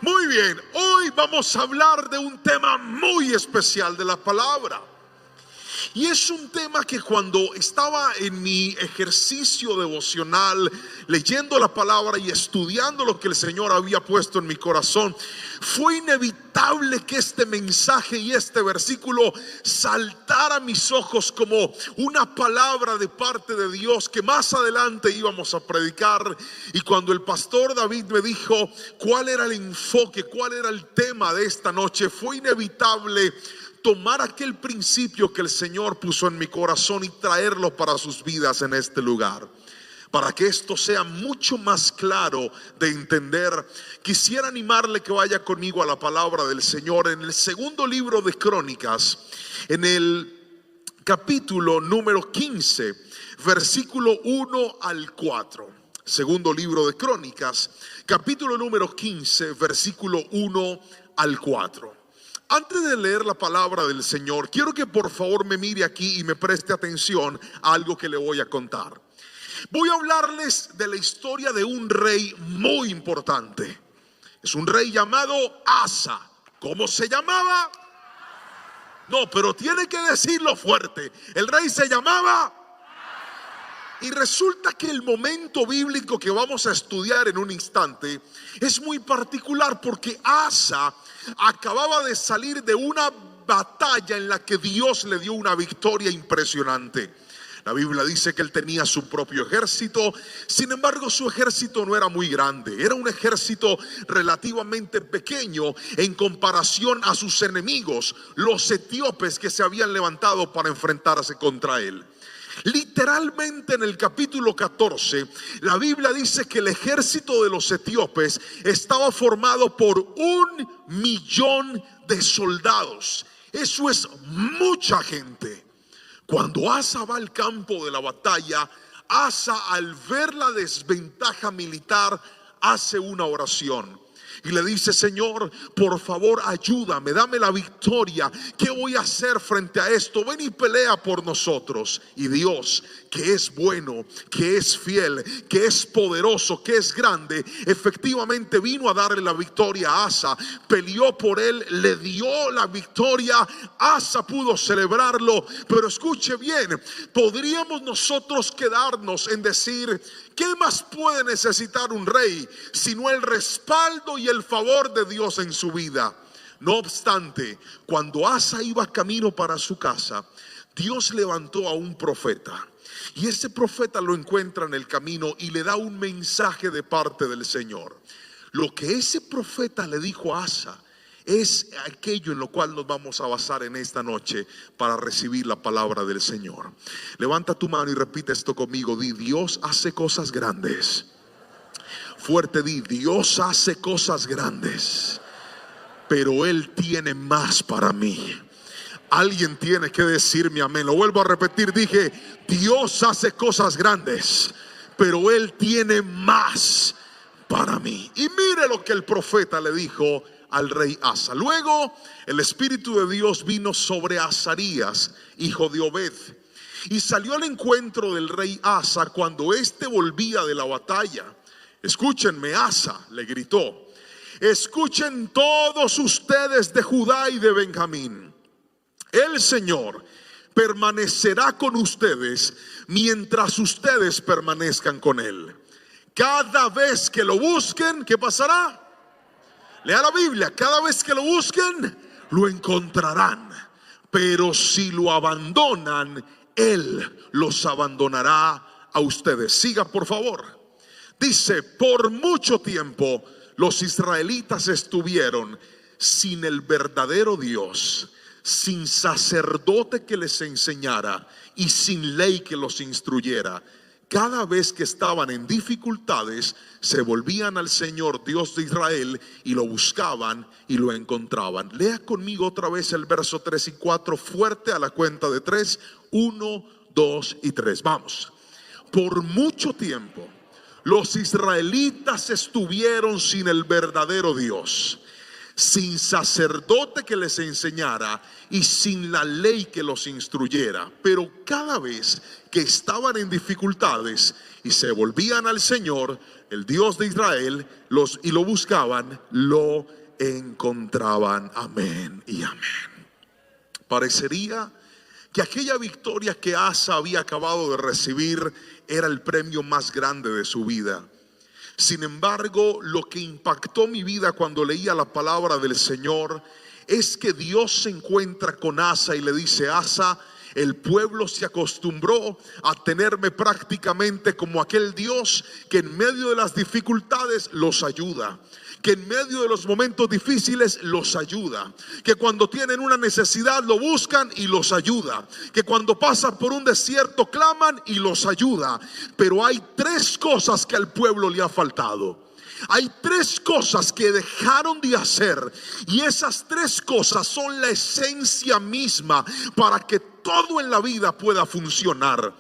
Muy bien, hoy vamos a hablar de un tema muy especial de la palabra. Y es un tema que cuando estaba en mi ejercicio devocional, leyendo la palabra y estudiando lo que el Señor había puesto en mi corazón, fue inevitable que este mensaje y este versículo saltara a mis ojos como una palabra de parte de Dios que más adelante íbamos a predicar. Y cuando el pastor David me dijo cuál era el enfoque, cuál era el tema de esta noche, fue inevitable tomar aquel principio que el Señor puso en mi corazón y traerlo para sus vidas en este lugar. Para que esto sea mucho más claro de entender, quisiera animarle que vaya conmigo a la palabra del Señor en el segundo libro de Crónicas, en el capítulo número 15, versículo 1 al 4. Segundo libro de Crónicas, capítulo número 15, versículo 1 al 4. Antes de leer la palabra del Señor, quiero que por favor me mire aquí y me preste atención a algo que le voy a contar. Voy a hablarles de la historia de un rey muy importante. Es un rey llamado Asa. ¿Cómo se llamaba? No, pero tiene que decirlo fuerte. El rey se llamaba. Y resulta que el momento bíblico que vamos a estudiar en un instante es muy particular porque Asa acababa de salir de una batalla en la que Dios le dio una victoria impresionante. La Biblia dice que él tenía su propio ejército. Sin embargo, su ejército no era muy grande. Era un ejército relativamente pequeño en comparación a sus enemigos, los etíopes que se habían levantado para enfrentarse contra él. Literalmente en el capítulo 14 la Biblia dice que el ejército de los etíopes estaba formado por 1,000,000 de soldados. Eso es mucha gente. Cuando Asa va al campo de la batalla, Asa, al ver la desventaja militar, hace una oración y le dice: Señor, por favor ayúdame, dame la victoria. ¿Qué voy a hacer frente a esto? Ven y pelea por nosotros. Y Dios, que es bueno, que es fiel, que es poderoso, que es grande, efectivamente vino a darle la victoria a Asa. Peleó por él, le dio la victoria. Asa pudo celebrarlo. Pero escuche bien, podríamos nosotros quedarnos en decir: ¿qué más puede necesitar un rey sino el respaldo y el favor de Dios en su vida? No obstante, cuando Asa iba camino para su casa, Dios levantó a un profeta. Y ese profeta lo encuentra en el camino y le da un mensaje de parte del Señor. Lo que ese profeta le dijo a Asa es aquello en lo cual nos vamos a basar en esta noche para recibir la palabra del Señor. Levanta tu mano y repite esto conmigo. Di: Dios hace cosas grandes. Fuerte, di: Dios hace cosas grandes, pero Él tiene más para mí. Alguien tiene que decirme amén. Lo vuelvo a repetir. Dije: Dios hace cosas grandes, pero Él tiene más para mí. Y mire lo que el profeta le dijo al rey Asa. Luego el Espíritu de Dios vino sobre Azarías, hijo de Obed, y salió al encuentro del rey Asa cuando éste volvía de la batalla. Escúchenme, Asa le gritó: escuchen todos ustedes de Judá y de Benjamín. El Señor permanecerá con ustedes mientras ustedes permanezcan con Él. Cada vez que lo busquen, ¿qué pasará? Lea la Biblia: cada vez que lo busquen, lo encontrarán. Pero si lo abandonan, Él los abandonará a ustedes. Siga por favor. Dice: por mucho tiempo los israelitas estuvieron sin el verdadero Dios, sin sacerdote que les enseñara y sin ley que los instruyera. Cada vez que estaban en dificultades, se volvían al Señor Dios de Israel y lo buscaban y lo encontraban. Lea conmigo otra vez el verso 3 y 4 fuerte a la cuenta de 3. 1, 2 y 3. Vamos. Por mucho tiempo los israelitas estuvieron sin el verdadero Dios, sin sacerdote que les enseñara y sin la ley que los instruyera. Pero cada vez que estaban en dificultades y se volvían al Señor, el Dios de Israel, y lo buscaban, lo encontraban. Amén y amén. Parecería que aquella victoria que Asa había acabado de recibir era el premio más grande de su vida. Sin embargo, lo que impactó mi vida cuando leía la palabra del Señor es que Dios se encuentra con Asa y le dice: Asa, el pueblo se acostumbró a tenerme prácticamente como aquel Dios que en medio de las dificultades los ayuda, que en medio de los momentos difíciles los ayuda, que cuando tienen una necesidad lo buscan y los ayuda, que cuando pasan por un desierto claman y los ayuda. Pero hay tres cosas que al pueblo le ha faltado. Hay tres cosas que dejaron de hacer, y esas tres cosas son la esencia misma para que todo en la vida pueda funcionar.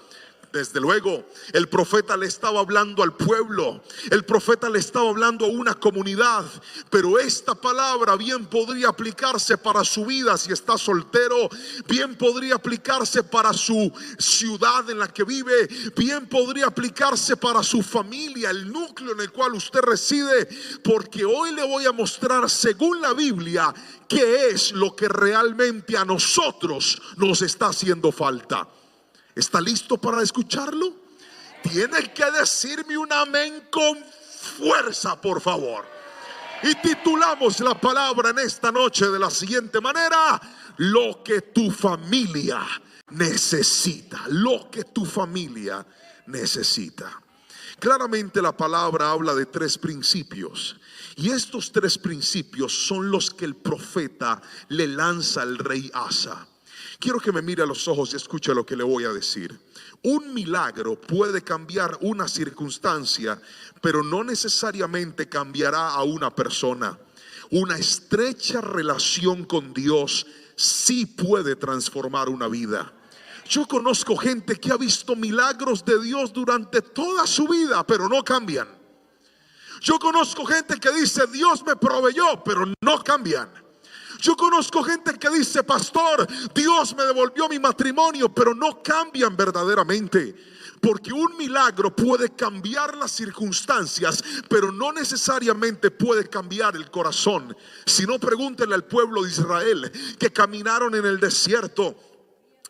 Desde luego, el profeta le estaba hablando al pueblo, el profeta le estaba hablando a una comunidad, pero esta palabra bien podría aplicarse para su vida si está soltero, bien podría aplicarse para su ciudad en la que vive, bien podría aplicarse para su familia, el núcleo en el cual usted reside, porque hoy le voy a mostrar, según la Biblia, qué es lo que realmente a nosotros nos está haciendo falta. ¿Está listo para escucharlo? Tiene que decirme un amén con fuerza, por favor. Y titulamos la palabra en esta noche de la siguiente manera: lo que tu familia necesita. Lo que tu familia necesita. Claramente la palabra habla de tres principios, y estos tres principios son los que el profeta le lanza al rey Asa. Quiero que me mire a los ojos y escuche lo que le voy a decir. Un milagro puede cambiar una circunstancia, pero no necesariamente cambiará a una persona. Una estrecha relación con Dios sí puede transformar una vida. Yo conozco gente que ha visto milagros de Dios durante toda su vida, pero no cambian. Yo conozco gente que dice: Dios me proveyó, pero no cambian. Yo conozco gente que dice: pastor, Dios me devolvió mi matrimonio, pero no cambian verdaderamente. Porque un milagro puede cambiar las circunstancias, pero no necesariamente puede cambiar el corazón. Si no, pregúntenle al pueblo de Israel que caminaron en el desierto.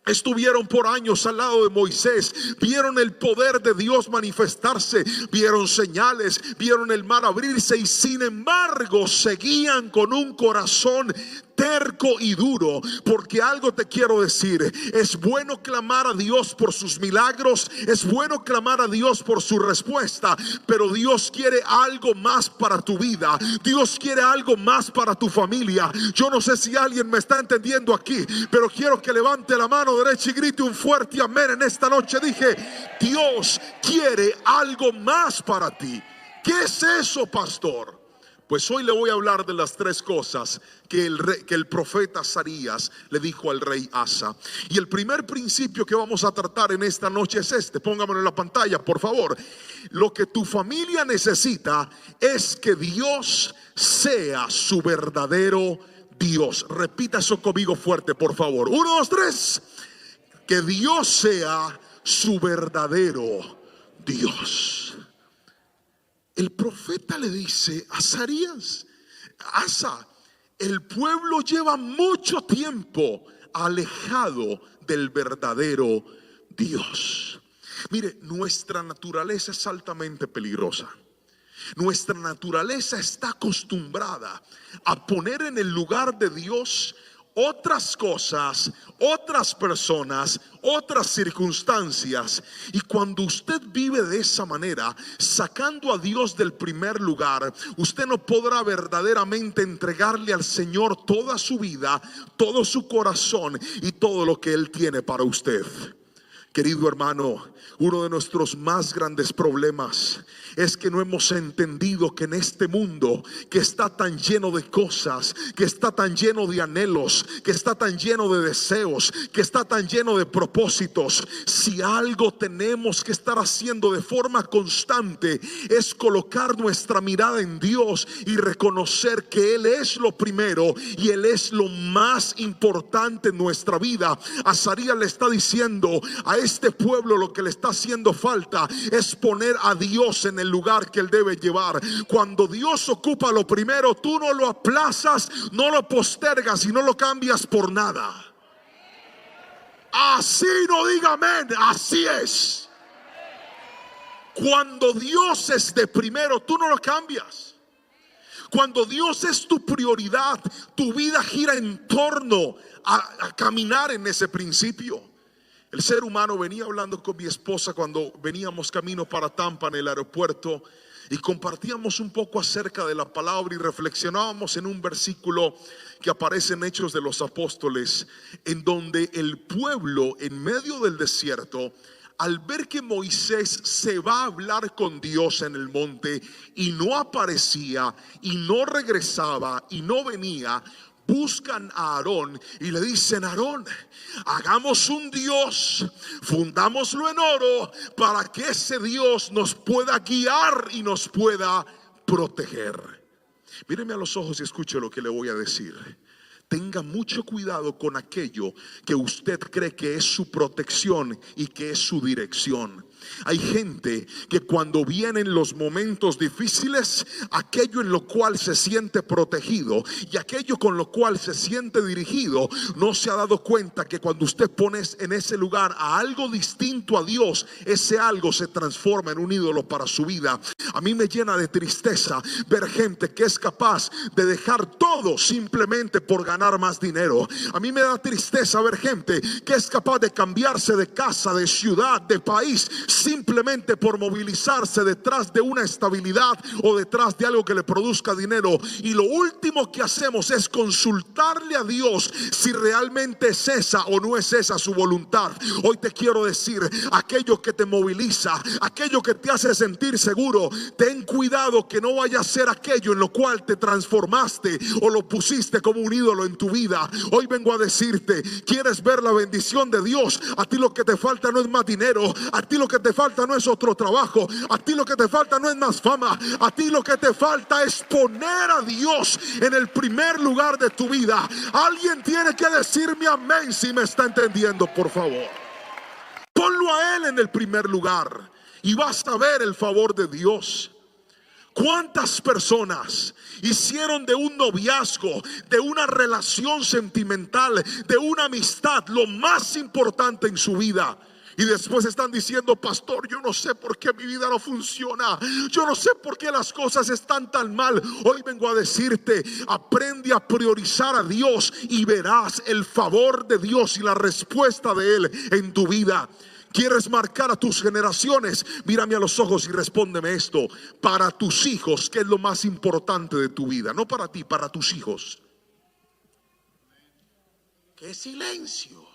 Estuvieron por años al lado de Moisés, vieron el poder de Dios manifestarse, vieron señales, vieron el mar abrirse, y sin embargo seguían con un corazón terco y duro. Porque algo te quiero decir: es bueno clamar a Dios por sus milagros, es bueno clamar a Dios por su respuesta, pero Dios quiere algo más para tu vida. Dios quiere algo más para tu familia. Yo no sé si alguien me está entendiendo aquí, pero quiero que levante la mano derecha y grite un fuerte amén en esta noche. Dije: Dios quiere algo más para ti. ¿Qué es eso, pastor? Pues hoy le voy a hablar de las tres cosas que el profeta Azarías le dijo al rey Asa. Y el primer principio que vamos a tratar en esta noche es este. Póngamelo en la pantalla, por favor. Lo que tu familia necesita es que Dios sea su verdadero Dios. Repita eso conmigo fuerte, por favor. 1, 2, 3. Que Dios sea su verdadero Dios. El profeta le dice a Azarías: Asa, el pueblo lleva mucho tiempo alejado del verdadero Dios. Mire, nuestra naturaleza es altamente peligrosa. Nuestra naturaleza está acostumbrada a poner en el lugar de Dios otras cosas, otras personas, otras circunstancias. Y cuando usted vive de esa manera, sacando a Dios del primer lugar, usted no podrá verdaderamente entregarle al Señor toda su vida, todo su corazón y todo lo que Él tiene para usted. Querido hermano, uno de nuestros más grandes problemas es que no hemos entendido que en este mundo que está tan lleno de cosas, que está tan lleno de anhelos, que está tan lleno de deseos, que está tan lleno de propósitos, si algo tenemos que estar haciendo de forma constante es colocar nuestra mirada en Dios y reconocer que Él es lo primero y Él es lo más importante en nuestra vida. Azarías le está diciendo a este pueblo, lo que le está haciendo falta es poner a Dios en el lugar que Él debe llevar. Cuando Dios ocupa lo primero, tú no lo aplazas, no lo postergas y no lo cambias por nada. Así no diga amén, así es. Cuando Dios es de primero, tú no lo cambias. Cuando Dios es tu prioridad, tu vida gira en torno a caminar en ese principio. El ser humano, venía hablando con mi esposa cuando veníamos camino para Tampa en el aeropuerto y compartíamos un poco acerca de la palabra y reflexionábamos en un versículo que aparece en Hechos de los Apóstoles, en donde el pueblo en medio del desierto, al ver que Moisés se va a hablar con Dios en el monte y no aparecía y no regresaba y no venía, buscan a Aarón y le dicen: Aarón, hagamos un Dios, fundámoslo en oro para que ese Dios nos pueda guiar y nos pueda proteger. Míreme a los ojos y escuche lo que le voy a decir. Tenga mucho cuidado con aquello que usted cree que es su protección y que es su dirección. Hay gente que cuando vienen los momentos difíciles, aquello en lo cual se siente protegido y aquello con lo cual se siente dirigido, no se ha dado cuenta que cuando usted pone en ese lugar a algo distinto a Dios, ese algo se transforma en un ídolo para su vida. A mí me llena de tristeza ver gente que es capaz de dejar todo simplemente por ganar más dinero. A mí me da tristeza ver gente que es capaz de cambiarse de casa, de ciudad, de país, simplemente por movilizarse detrás de una estabilidad o detrás de algo que le produzca dinero. Y lo último que hacemos es consultarle a Dios si realmente es esa o no es esa su voluntad. Hoy te quiero decir, aquello que te moviliza, aquello que te hace sentir seguro, ten cuidado que no vaya a ser aquello en lo cual te transformaste o lo pusiste como un ídolo en tu vida. Hoy vengo a decirte, ¿quieres ver la bendición de Dios? A ti lo que te falta no es más dinero, a ti lo que te falta no es otro trabajo, a ti lo que te falta no es más fama, a ti lo que te falta es poner a Dios en el primer lugar de tu vida. Alguien tiene que decirme amén si me está entendiendo, por favor. Ponlo a Él en el primer lugar y vas a ver el favor de Dios. ¿Cuántas personas hicieron de un noviazgo, de una relación sentimental, de una amistad, lo más importante en su vida? Y después están diciendo: pastor, yo no sé por qué mi vida no funciona, yo no sé por qué las cosas están tan mal. Hoy vengo a decirte, aprende a priorizar a Dios y verás el favor de Dios y la respuesta de Él en tu vida. ¿Quieres marcar a tus generaciones? Mírame a los ojos y respóndeme esto. Para tus hijos, ¿qué es lo más importante de tu vida? No para ti, para tus hijos. ¡Qué silencio!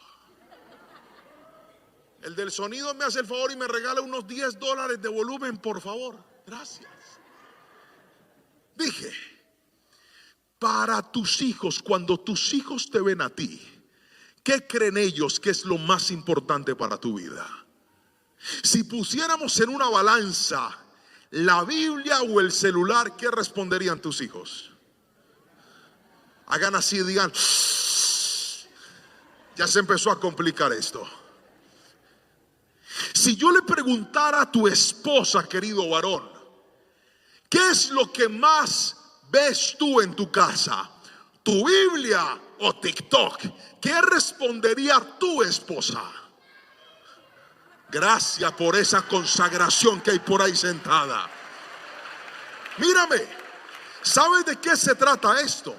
El del sonido me hace el favor y me regala unos $10 de volumen, por favor. Gracias. Dije, para tus hijos, cuando tus hijos te ven a ti, ¿qué creen ellos que es lo más importante para tu vida? Si pusiéramos en una balanza la Biblia o el celular, ¿qué responderían tus hijos? Hagan así, digan: ya se empezó a complicar esto. Si yo le preguntara a tu esposa, querido varón, ¿qué es lo que más ves tú en tu casa? ¿Tu Biblia o TikTok? ¿Qué respondería tu esposa? Gracias por esa consagración que hay por ahí sentada. Mírame, ¿sabes de qué se trata esto?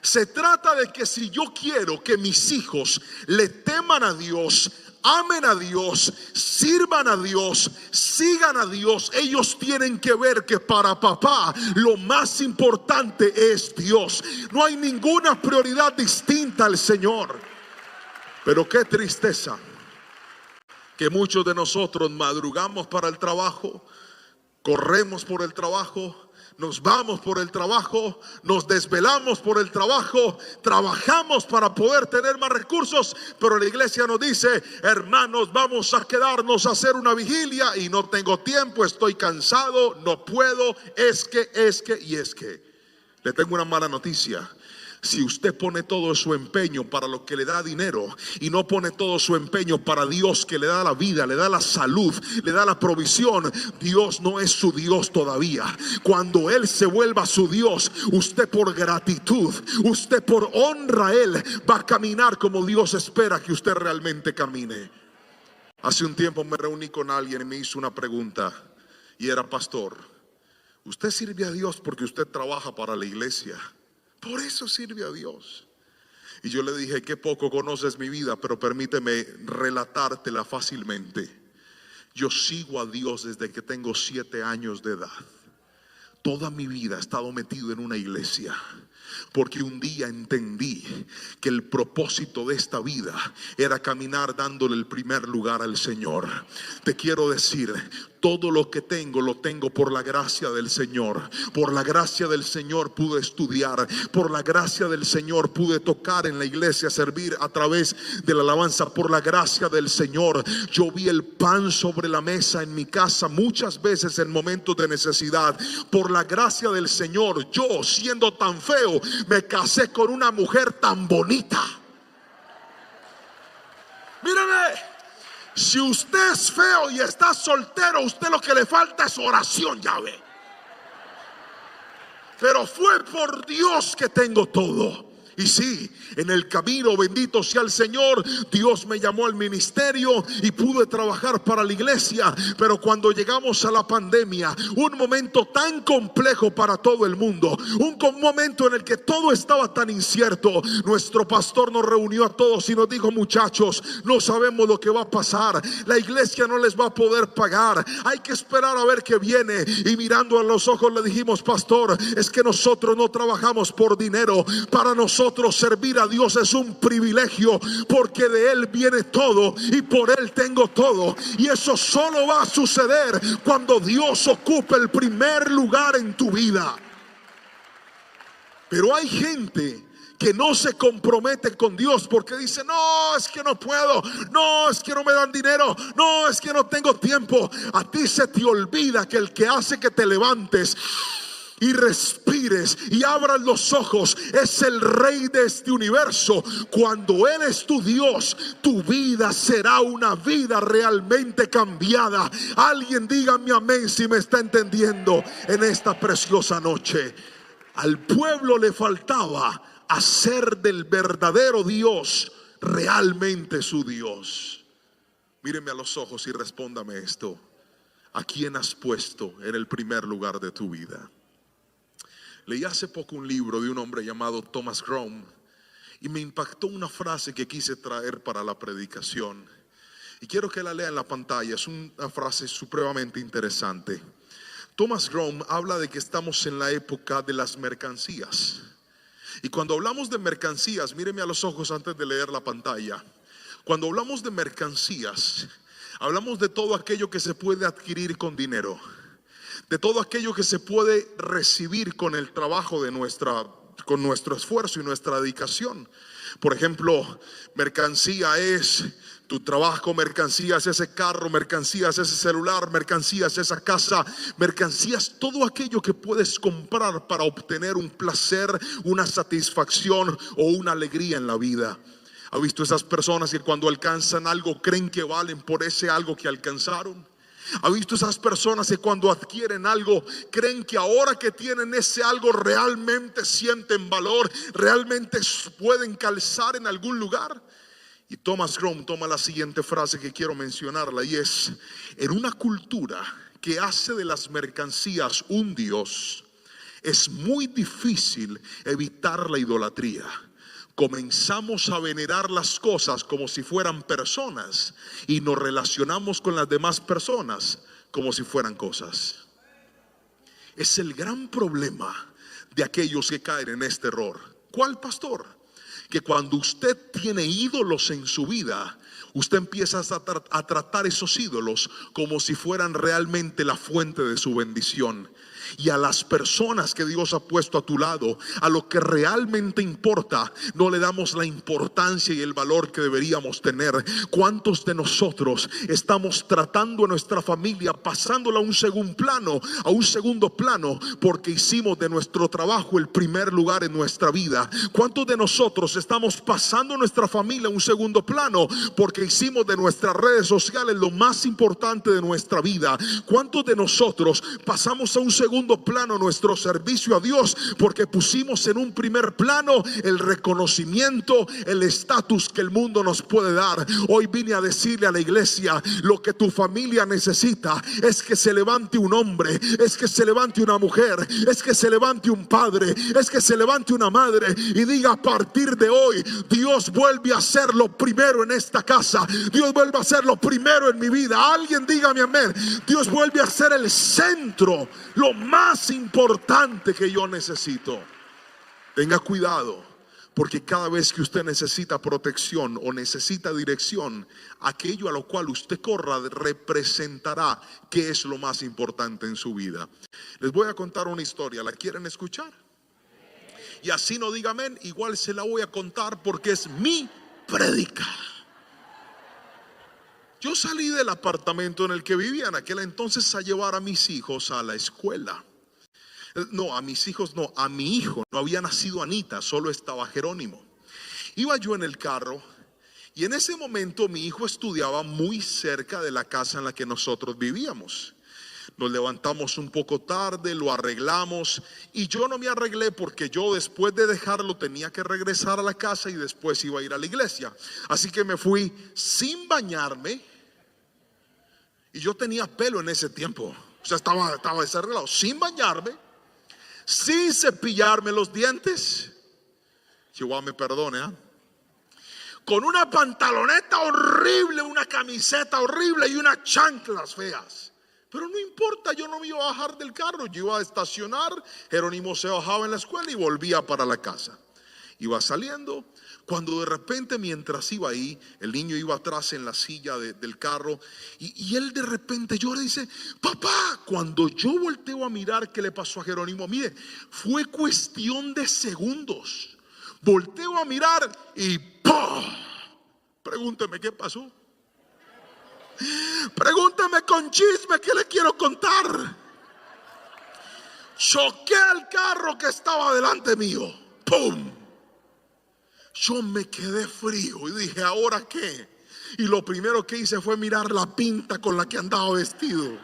Se trata de que si yo quiero que mis hijos le teman a Dios, amen a Dios, sirvan a Dios, sigan a Dios, ellos tienen que ver que para papá lo más importante es Dios. No hay ninguna prioridad distinta al Señor. Pero qué tristeza que muchos de nosotros madrugamos para el trabajo, corremos por el trabajo, nos vamos por el trabajo, nos desvelamos por el trabajo, trabajamos para poder tener más recursos, pero la iglesia nos dice: hermanos, vamos a quedarnos a hacer una vigilia y no tengo tiempo, estoy cansado, no puedo, es que. Le tengo una mala noticia. Si usted pone todo su empeño para lo que le da dinero y no pone todo su empeño para Dios, que le da la vida, le da la salud, le da la provisión, Dios no es su Dios todavía. Cuando Él se vuelva su Dios, usted por gratitud, usted por honra a Él, va a caminar como Dios espera que usted realmente camine. Hace un tiempo me reuní con alguien y me hizo una pregunta, y era: pastor, ¿usted sirve a Dios porque usted trabaja para la iglesia? Por eso sirve a Dios. Y yo le dije: qué poco conoces mi vida, pero permíteme relatártela fácilmente. Yo sigo a Dios desde que tengo 7 años de edad. Toda mi vida he estado metido en una iglesia, porque un día entendí que el propósito de esta vida era caminar dándole el primer lugar al Señor. Te quiero decir, todo lo que tengo lo tengo por la gracia del Señor. Por la gracia del Señor pude estudiar, por la gracia del Señor pude tocar en la iglesia, servir a través de la alabanza. Por la gracia del Señor yo vi el pan sobre la mesa en mi casa muchas veces en momentos de necesidad. Por la gracia del Señor, yo, siendo tan feo, me casé con una mujer tan bonita. Mírame, si usted es feo y está soltero, usted lo que le falta es oración, ya ve. Pero fue por Dios que tengo todo. Y sí, en el camino, bendito sea el Señor, Dios me llamó al ministerio y pude trabajar para la iglesia. Pero cuando llegamos a la pandemia, un momento tan complejo para todo el mundo, un momento en el que todo estaba tan incierto, nuestro pastor nos reunió a todos y nos dijo: muchachos, no sabemos lo que va a pasar, la iglesia no les va a poder pagar, hay que esperar a ver qué viene. Y mirando a los ojos le dijimos: pastor, es que nosotros no trabajamos por dinero, para nosotros servir a Dios es un privilegio, porque de Él viene todo y por Él tengo todo. Y eso solo va a suceder cuando Dios ocupe el primer lugar en tu vida. Pero hay gente que no se compromete con Dios porque dice: no, es que no puedo, no, es que no me dan dinero, no, es que no tengo tiempo. A ti se te olvida que el que hace que te levantes y respires y abras los ojos es el Rey de este universo. Cuando Él es tu Dios, tu vida será una vida realmente cambiada. Alguien dígame amén si me está entendiendo en esta preciosa noche. Al pueblo le faltaba hacer del verdadero Dios realmente su Dios. Míreme a los ojos y respóndame esto: ¿a quién has puesto en el primer lugar de tu vida? Leí hace poco un libro de un hombre llamado Thomas Grohm y me impactó una frase que quise traer para la predicación. Y quiero que la lea en la pantalla. Es una frase supremamente interesante. Thomas Grohm habla de que estamos en la época de las mercancías. Y cuando hablamos de mercancías, míreme a los ojos antes de leer la pantalla. Cuando hablamos de mercancías, hablamos de todo aquello que se puede adquirir con dinero, de todo aquello que se puede recibir con el trabajo de con nuestro esfuerzo y nuestra dedicación. Por ejemplo, mercancía es tu trabajo, mercancía es ese carro, mercancía es ese celular, mercancía es esa casa, mercancía es todo aquello que puedes comprar para obtener un placer, una satisfacción o una alegría en la vida. ¿Ha visto esas personas que cuando alcanzan algo creen que valen por ese algo que alcanzaron? ¿Ha visto esas personas que cuando adquieren algo creen que ahora que tienen ese algo realmente sienten valor, realmente pueden calzar en algún lugar? Y Thomas Grohm toma la siguiente frase que quiero mencionarla, y es: en una cultura que hace de las mercancías un Dios, es muy difícil evitar la idolatría. Comenzamos a venerar las cosas como si fueran personas y nos relacionamos con las demás personas como si fueran cosas. Es el gran problema de aquellos que caen en este error. ¿Cuál, pastor? que cuando usted tiene ídolos en su vida, usted empieza a tratar esos ídolos como si fueran realmente la fuente de su bendición. Y a las personas que Dios ha puesto a tu lado, a lo que realmente importa, no le damos la importancia y el valor que deberíamos tener. ¿Cuántos de nosotros estamos tratando a nuestra familia, pasándola a un segundo plano, porque hicimos de nuestro trabajo el primer lugar en nuestra vida? ¿Cuántos de nosotros estamos pasando a nuestra familia a un segundo plano, porque hicimos de nuestras redes sociales lo más importante de nuestra vida? ¿Cuántos de nosotros pasamos a un segundo plano nuestro servicio a Dios, porque pusimos en un primer plano el reconocimiento, el estatus que el mundo nos puede dar? Hoy vine a decirle a la iglesia: lo que tu familia necesita es que se levante un hombre, es que se levante una mujer, es que se levante un padre, es que se levante una madre y diga: a partir de hoy Dios vuelve a ser lo primero en esta casa, Dios vuelve a ser lo primero en mi vida. Alguien dígame amén. Dios vuelve a ser el centro, lo más importante que yo necesito. Tenga cuidado, porque cada vez que usted necesita protección o necesita dirección, aquello a lo cual usted corra representará qué es lo más importante en su vida. Les voy a contar una historia. ¿La quieren escuchar? Y así no diga amén, igual se la voy a contar porque es mi prédica. Yo salí del apartamento en el que vivía en aquel entonces a llevar a mis hijos a la escuela. No, a mis hijos no, a mi hijo. No había nacido Anita, solo estaba Jerónimo. Iba yo en el carro y en ese momento mi hijo estudiaba muy cerca de la casa en la que nosotros vivíamos. Nos levantamos un poco tarde, lo arreglamos y yo no me arreglé porque yo después de dejarlo tenía que regresar a la casa y después iba a ir a la iglesia. Así que me fui sin bañarme y yo tenía pelo en ese tiempo. O sea, estaba desarreglado, sin bañarme, sin cepillarme los dientes. Jehová me perdone, con una pantaloneta horrible, una camiseta horrible y unas chanclas feas. Pero no importa, yo no me iba a bajar del carro, yo iba a estacionar. Jerónimo se bajaba en la escuela y volvía para la casa. Iba saliendo, cuando de repente mientras iba ahí, el niño iba atrás en la silla del carro y él de repente llora y dice: papá. Cuando yo volteo a mirar qué le pasó a Jerónimo, mire, fue cuestión de segundos. Volteo a mirar y ¡pum! Pregúnteme qué pasó. Pregúntame con chisme, ¿qué le quiero contar? Choqué al carro que estaba delante mío. ¡Pum! Yo me quedé frío y dije: ¿ahora qué? Y lo primero que hice fue mirar la pinta con la que andaba vestido.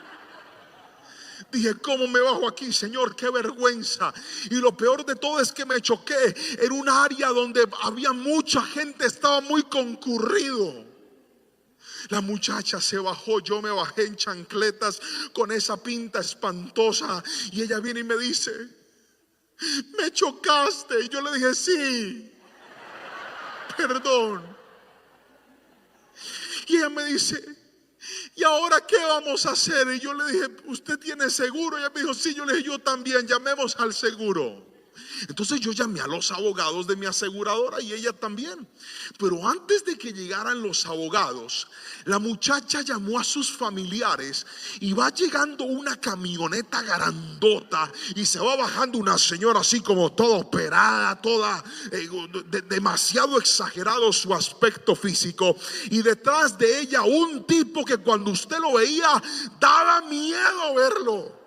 Dije: ¿cómo me bajo aquí, Señor? ¡Qué vergüenza! Y lo peor de todo es que me choqué en un área donde había mucha gente, estaba muy concurrido. La muchacha se bajó, yo me bajé en chancletas con esa pinta espantosa y ella viene y me dice: ¿me chocaste? Y yo le dije: sí, perdón. Y ella me dice: ¿y ahora qué vamos a hacer? Y yo le dije: ¿usted tiene seguro? Y ella me dijo: sí. Yo le dije: yo también, llamemos al seguro. Entonces yo llamé a los abogados de mi aseguradora y ella también. Pero antes de que llegaran los abogados, la muchacha llamó a sus familiares y va llegando una camioneta grandota y se va bajando una señora así como toda operada, toda demasiado exagerado su aspecto físico, y detrás de ella un tipo que cuando usted lo veía daba miedo verlo.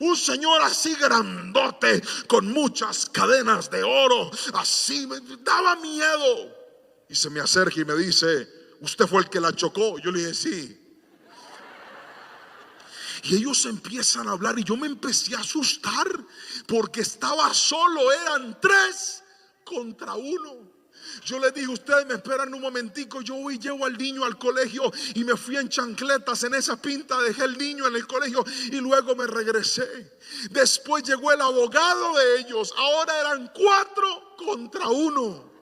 Un señor así grandote, con muchas cadenas de oro, así me daba miedo. Y se me acerca y me dice: ¿usted fue el que la chocó? Yo le dije: sí. Y ellos empiezan a hablar y yo me empecé a asustar porque estaba solo, eran 3 contra 1. Yo les dije: ustedes me esperan un momentico, yo voy y llevo al niño al colegio. Y me fui en chancletas en esa pinta, dejé el niño en el colegio y luego me regresé. Después llegó el abogado de ellos, ahora eran 4 contra 1.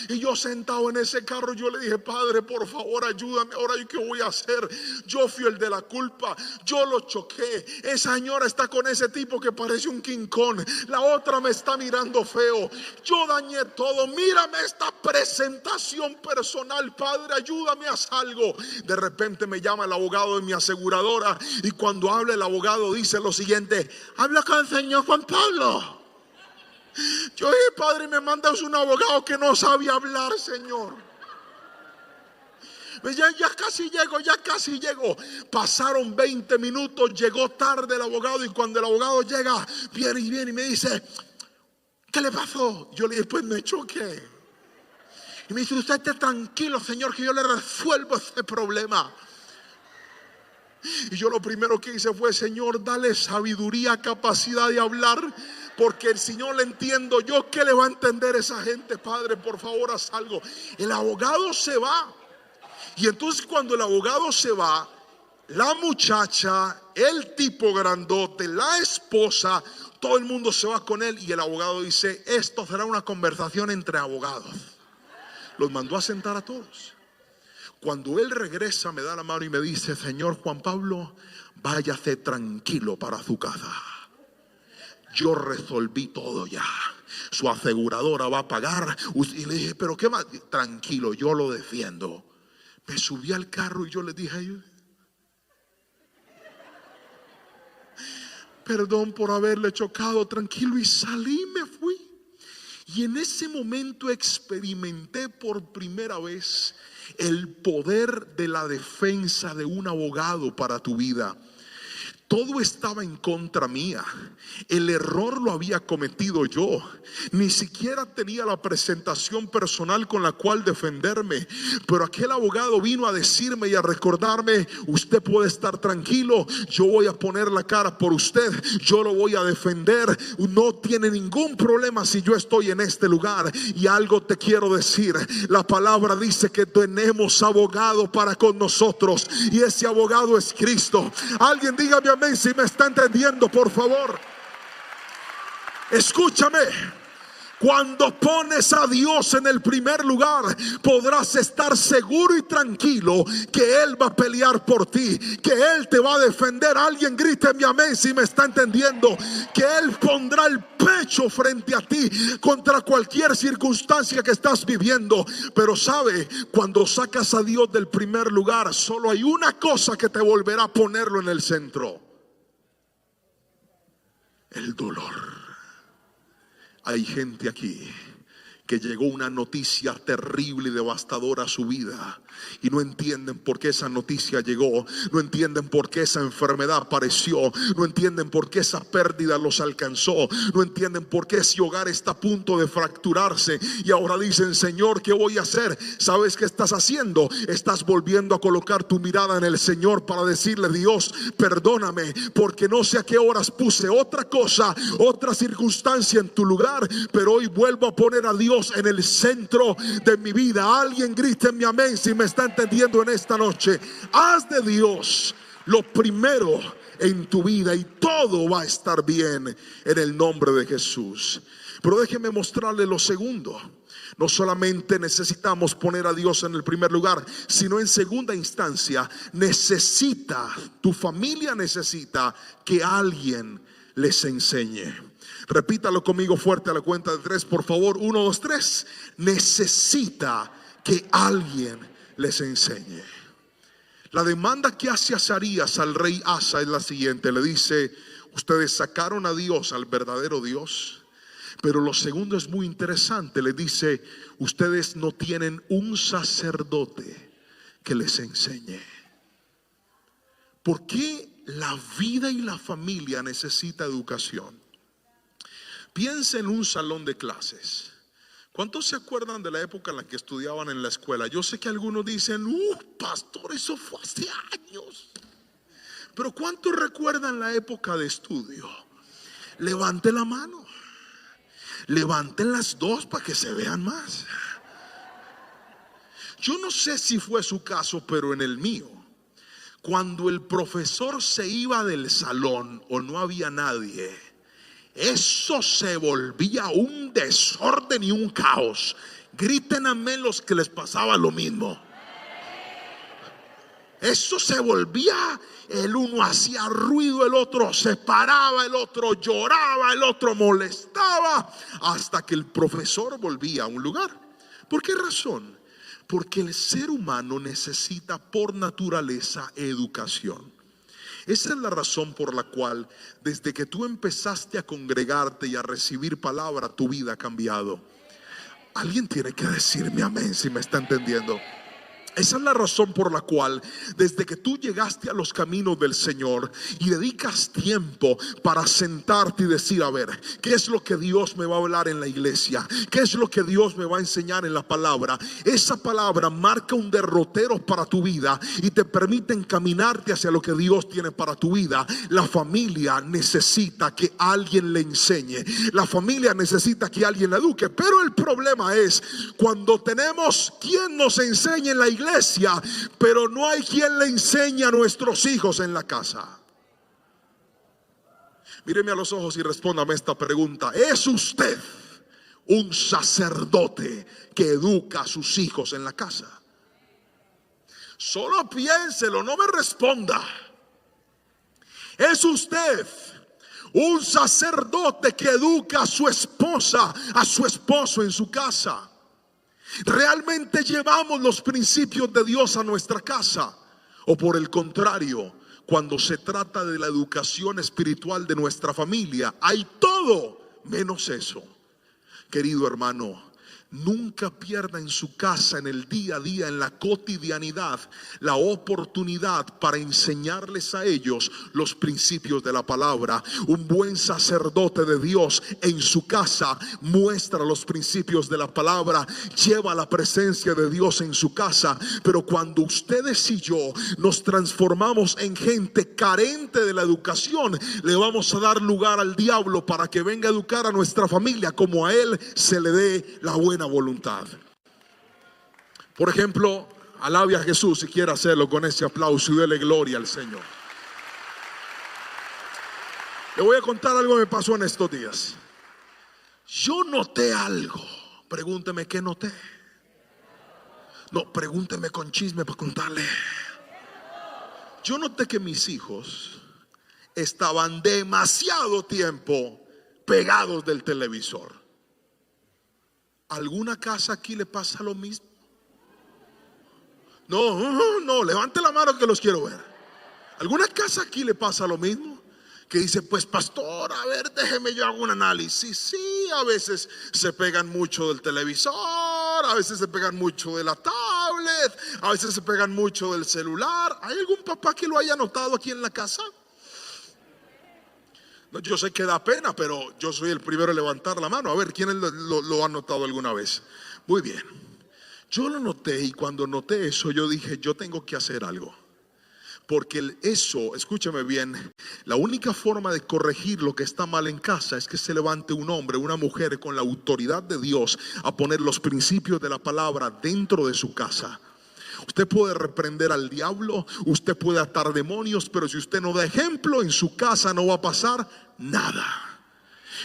Y yo sentado en ese carro, yo le dije: Padre, por favor, ayúdame. Ahora, ¿yo qué voy a hacer? Yo fui el de la culpa, yo lo choqué. Esa señora está con ese tipo que parece un King Kong. La otra me está mirando feo. Yo dañé todo. Mírame esta presentación personal. Padre, ayúdame, haz algo. De repente me llama el abogado de mi aseguradora, y cuando habla el abogado dice lo siguiente: habla con el señor Juan Pablo. Yo dije: Padre, me mandas un abogado que no sabe hablar, Señor. Ya casi llego. Pasaron 20 minutos, llegó tarde el abogado, y cuando el abogado llega, viene y me dice: ¿qué le pasó? Yo le dije: pues me choqué. Y me dice: usted esté tranquilo, señor, que yo le resuelvo ese problema. Y yo lo primero que hice fue: Señor, dale sabiduría, capacidad de hablar, porque si no le entiendo yo, ¿qué le va a entender esa gente? Padre, por favor, haz algo. El abogado se va. Y entonces, cuando el abogado se va, la muchacha, el tipo grandote, la esposa, todo el mundo se va con él. Y el abogado dice: esto será una conversación entre abogados. Los mandó a sentar a todos. Cuando él regresa, me da la mano y me dice: señor Juan Pablo, váyase tranquilo para su casa. Yo resolví todo ya. Su aseguradora va a pagar. Y le dije: pero qué más. Tranquilo, yo lo defiendo. Me subí al carro y yo le dije a ellos: perdón por haberle chocado. Tranquilo. Y salí, me fui. Y en ese momento experimenté por primera vez el poder de la defensa de un abogado para tu vida. Todo estaba en contra mía. El error lo había cometido yo. Ni siquiera tenía la presentación personal con la cual defenderme. Pero aquel abogado vino a decirme y a recordarme: usted puede estar tranquilo. Yo voy a poner la cara por usted. Yo lo voy a defender. No tiene ningún problema si yo estoy en este lugar. Y algo te quiero decir. La palabra dice que tenemos abogado para con nosotros. Y ese abogado es Cristo. Alguien dígame amén si me está entendiendo, por favor. Escúchame. Cuando pones a Dios en el primer lugar, podrás estar seguro y tranquilo que Él va a pelear por ti, que Él te va a defender. Alguien gríteme amén si me está entendiendo. Que Él pondrá el pecho frente a ti contra cualquier circunstancia que estás viviendo. Pero sabe, cuando sacas a Dios del primer lugar, solo hay una cosa que te volverá a ponerlo en el centro: el dolor. Hay gente aquí que llegó una noticia terrible y devastadora a su vida, y no entienden por qué esa noticia llegó. No entienden por qué esa enfermedad apareció. No entienden por qué esa pérdida los alcanzó. No entienden por qué ese hogar está a punto de fracturarse. Y ahora dicen: Señor, ¿qué voy a hacer? ¿Sabes qué estás haciendo? Estás volviendo a colocar tu mirada en el Señor para decirle: Dios, perdóname, porque no sé a qué horas puse otra cosa, otra circunstancia en tu lugar, pero hoy vuelvo a poner a Dios en el centro de mi vida. Alguien gríteme amén si me está entendiendo en esta noche. Haz de Dios lo primero en tu vida y todo va a estar bien en el nombre de Jesús. Pero déjeme mostrarle lo segundo. No solamente necesitamos poner a Dios en el primer lugar, sino en segunda instancia tu familia necesita que alguien les enseñe. Repítalo conmigo fuerte a la cuenta de 3, por favor. 1, 2, 3. Necesita que alguien les enseñe. La demanda que hace Azarías al rey Asa es la siguiente. Le dice: ustedes sacaron a Dios, al verdadero Dios. Pero lo segundo es muy interesante. Le dice: ustedes no tienen un sacerdote que les enseñe. ¿Por qué la vida y la familia necesita educación? Piensa en un salón de clases. ¿Cuántos se acuerdan de la época en la que estudiaban en la escuela? Yo sé que algunos dicen: pastor, eso fue hace años. Pero ¿cuántos recuerdan la época de estudio? Levante la mano. Levanten las dos para que se vean más. Yo no sé si fue su caso, pero en el mío, cuando el profesor se iba del salón o no había nadie, eso se volvía un desorden y un caos Griten amén los que les pasaba lo mismo. Eso se volvía, el uno hacía ruido, el otro se paraba, el otro lloraba, el otro molestaba, hasta que el profesor volvía a un lugar. ¿Por qué razón? Porque el ser humano necesita por naturaleza educación. Esa es la razón por la cual desde que tú empezaste a congregarte y a recibir palabra, tu vida ha cambiado. Alguien tiene que decirme amén si me está entendiendo. Esa es la razón por la cual desde que tú llegaste a los caminos del Señor y dedicas tiempo para sentarte y decir, a ver, ¿qué es lo que Dios me va a hablar en la iglesia? ¿Qué es lo que Dios me va a enseñar en la palabra? Esa palabra marca un derrotero para tu vida y te permite encaminarte hacia lo que Dios tiene para tu vida. La familia necesita que alguien le enseñe. La familia necesita que alguien la eduque. Pero el problema es cuando tenemos quien nos enseñe en la iglesia, pero no hay quien le enseñe a nuestros hijos en la casa. Míreme a los ojos y respóndame esta pregunta: ¿es usted un sacerdote que educa a sus hijos en la casa? Solo piénselo, no me responda. ¿Es usted un sacerdote que educa a su esposa, a su esposo en su casa? ¿Realmente llevamos los principios de Dios a nuestra casa? O por el contrario, cuando se trata de la educación espiritual de nuestra familia, hay todo menos eso. Querido hermano, nunca pierda en su casa, en el día a día, en la cotidianidad, la oportunidad para enseñarles a ellos los principios de la palabra. Un buen sacerdote de Dios en su casa muestra los principios de la palabra, lleva la presencia de Dios en su casa. Pero cuando ustedes y yo nos transformamos en gente carente de la educación, le vamos a dar lugar al diablo para que venga a educar a nuestra familia como a él se le dé la buena voluntad. Por ejemplo, alabe a Jesús si quiere hacerlo con ese aplauso y dele gloria al Señor. Le voy a contar algo que me pasó en estos días. Yo noté algo. Pregúnteme qué noté. No, pregúnteme con chisme para contarle. Yo noté que mis hijos estaban demasiado tiempo pegados del televisor. ¿Alguna casa aquí le pasa lo mismo? No, levante la mano que los quiero ver. ¿Alguna casa aquí le pasa lo mismo? Que dice, pues pastor, a ver, déjeme yo hago un análisis. Sí, a veces se pegan mucho del televisor, a veces se pegan mucho de la tablet, a veces se pegan mucho del celular. ¿Hay algún papá que lo haya notado aquí en la casa? Yo sé que da pena, pero yo soy el primero a levantar la mano. A ver, ¿quién lo ha notado alguna vez? Muy bien. Yo lo noté y cuando noté eso yo dije, yo tengo que hacer algo. Porque eso, escúchame bien, la única forma de corregir lo que está mal en casa es que se levante un hombre, una mujer con la autoridad de Dios a poner los principios de la palabra dentro de su casa. Usted puede reprender al diablo, usted puede atar demonios, pero si usted no da ejemplo, en su casa no va a pasar nada.